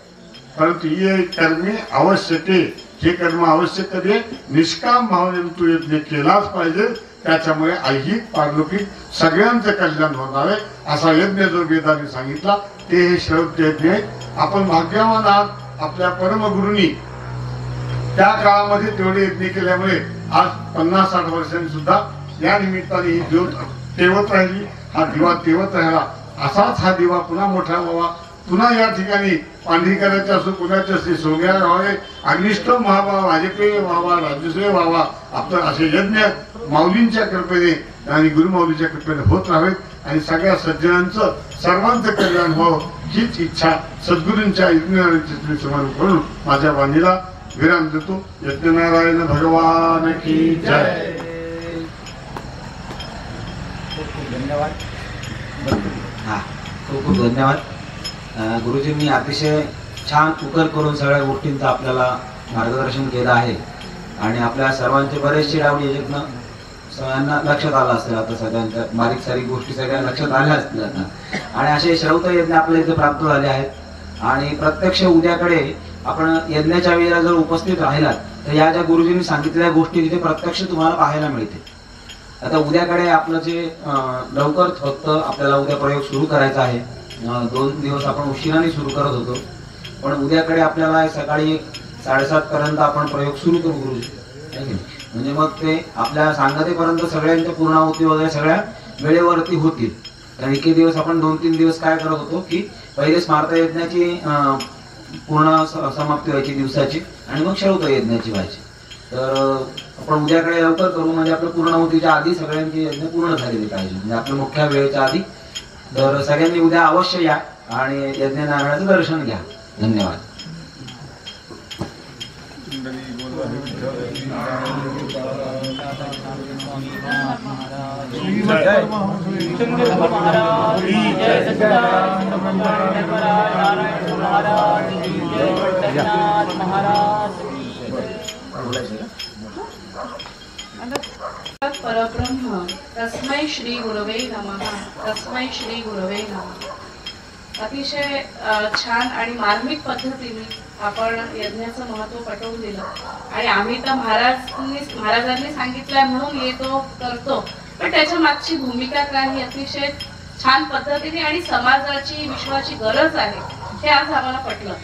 परंतु ये कर्मे आवश्यके, हे कर्म आवश्यक कधी निष्काम भावनेने तू यज्ञ केलाच पाहिजे, त्याच्यामुळे ऐहिक पारलौकिक सगळ्यांचं कल्याण होणार आहे. असा यज्ञ जो वेदाने सांगितला ते हे श्रौत यज्ञ आहे. आपण भाग्यवान आहात, आपल्या परमगुरूंनी त्या काळामध्ये तेवढे यज्ञ केल्यामुळे आज 50-60 वर्षांनी सुद्धा या निमित्ताने ही ज्योत तेवत राहिली, हा दिवा तेवत राहिला. असाच हा दिवा पुन्हा मोठा व्हावा, पुन्हा या ठिकाणी पांढरीकरांचे असो, कुणाचे असते सोम्या व्हावे, अग्निष्टम व्हावा, वाजपेयी व्हावा, राजसेय व्हावा. आपलं असे यज्ञ माऊलींच्या कृपेने आणि गुरुमाऊलीच्या कृपेने होत राहावेत आणि सगळ्या सज्जनांचं सर्वांचं कल्याण व्हावं हीच इच्छा सद्गुरूंच्या यज्ञाची समर्पण करून माझ्या वाणीला विराम देतो. यज्ञनारायण भगवान की जय. धन्यवाद. खूप खूप धन्यवाद. गुरुजींनी अतिशय छान उकर करून सगळ्या गोष्टींचं आपल्याला मार्गदर्शन केलं आहे आणि आपल्या सर्वांचे बरेचसे डावडी यज्ञ सगळ्यांना लक्षात आलं असेल. आता सगळ्यांच्या बारीक सारीक गोष्टी सगळ्या लक्षात आल्या असतील आता. आणि असे श्रौत यज्ञ आपल्या इथे प्राप्त झाले आहेत आणि प्रत्यक्ष उद्याकडे आपण यज्ञाच्या वेळेला जर उपस्थित राहिलात तर या ज्या गुरुजींनी सांगितलेल्या गोष्टी तिथे प्रत्यक्ष तुम्हाला पाहायला मिळते. आता उद्याकडे आपलं जे लवकर फक्त आपल्याला उद्या प्रयोग सुरू करायचा आहे. 2 दिवस आपण उशिराने सुरू करत होतो, पण उद्याकडे आपल्याला सकाळी 7:30 पर्यंत आपण प्रयोग सुरू करू गुरुजी. म्हणजे मग ते आपल्या सांगतेपर्यंत सगळ्यांच्या पूर्णाहुती वगैरे सगळ्या वेळेवरती होतील. कारण एके दिवस आपण 2-3 दिवस काय करत होतो की पहिले स्मार्त यज्ञाची पूर्ण समाप्ती व्हायची दिवसाची आणि मग श्रौत यज्ञाची व्हायची. तर आपण उद्याकडे लवकर करू म्हणजे आपलं पूर्णाहुतीच्या आधी सगळ्यांची यज्ञ पूर्ण झालेली पाहिजे, म्हणजे आपल्या मुख्य वेळेच्या आधी. तर सगळ्यांनी उद्या अवश्य या आणि यज्ञनारायणाचं दर्शन घ्या. धन्यवाद. परब्रह्म तस्मै श्री गुरवे नमः. तस्मै श्री गुरवे नमः. अतिशय छान आणि मार्मिक पद्धतीने आपण यज्ञाचं महत्त्व पटवून दिलं आणि आम्ही तर महाराजांनी सांगितलंय म्हणून येतो करतो, पण त्याच्या मागची भूमिका काय ही अतिशय छान पद्धतीने आणि समाजाची विश्वाची गरज आहे हे आज आम्हाला पटलं.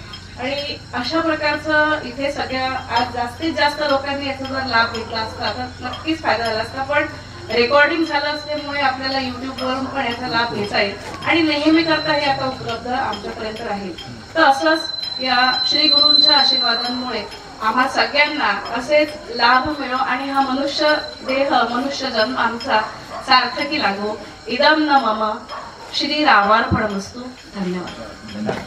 आणि अशा प्रकारचं इथे सगळ्या आज जास्तीत जास्त लोकांनी याचा जर लाभ घेतला असता तर नक्कीच फायदा झाला असता, पण रेकॉर्डिंग झालं असल्यामुळे आपल्याला युट्यूबवरून पण याचा लाभ घेता येईल आणि नेहमी करता हे आता उपलब्ध आमच्यापर्यंत राहील. तर असंच या श्री गुरूंच्या आशीर्वादांमुळे आम्हा सगळ्यांना असेच लाभ मिळो आणि हा मनुष्य देह मनुष्य जन्म आमचा सार्थकी लागो. इदम न मम श्री रामार्पणमस्तु. धन्यवाद.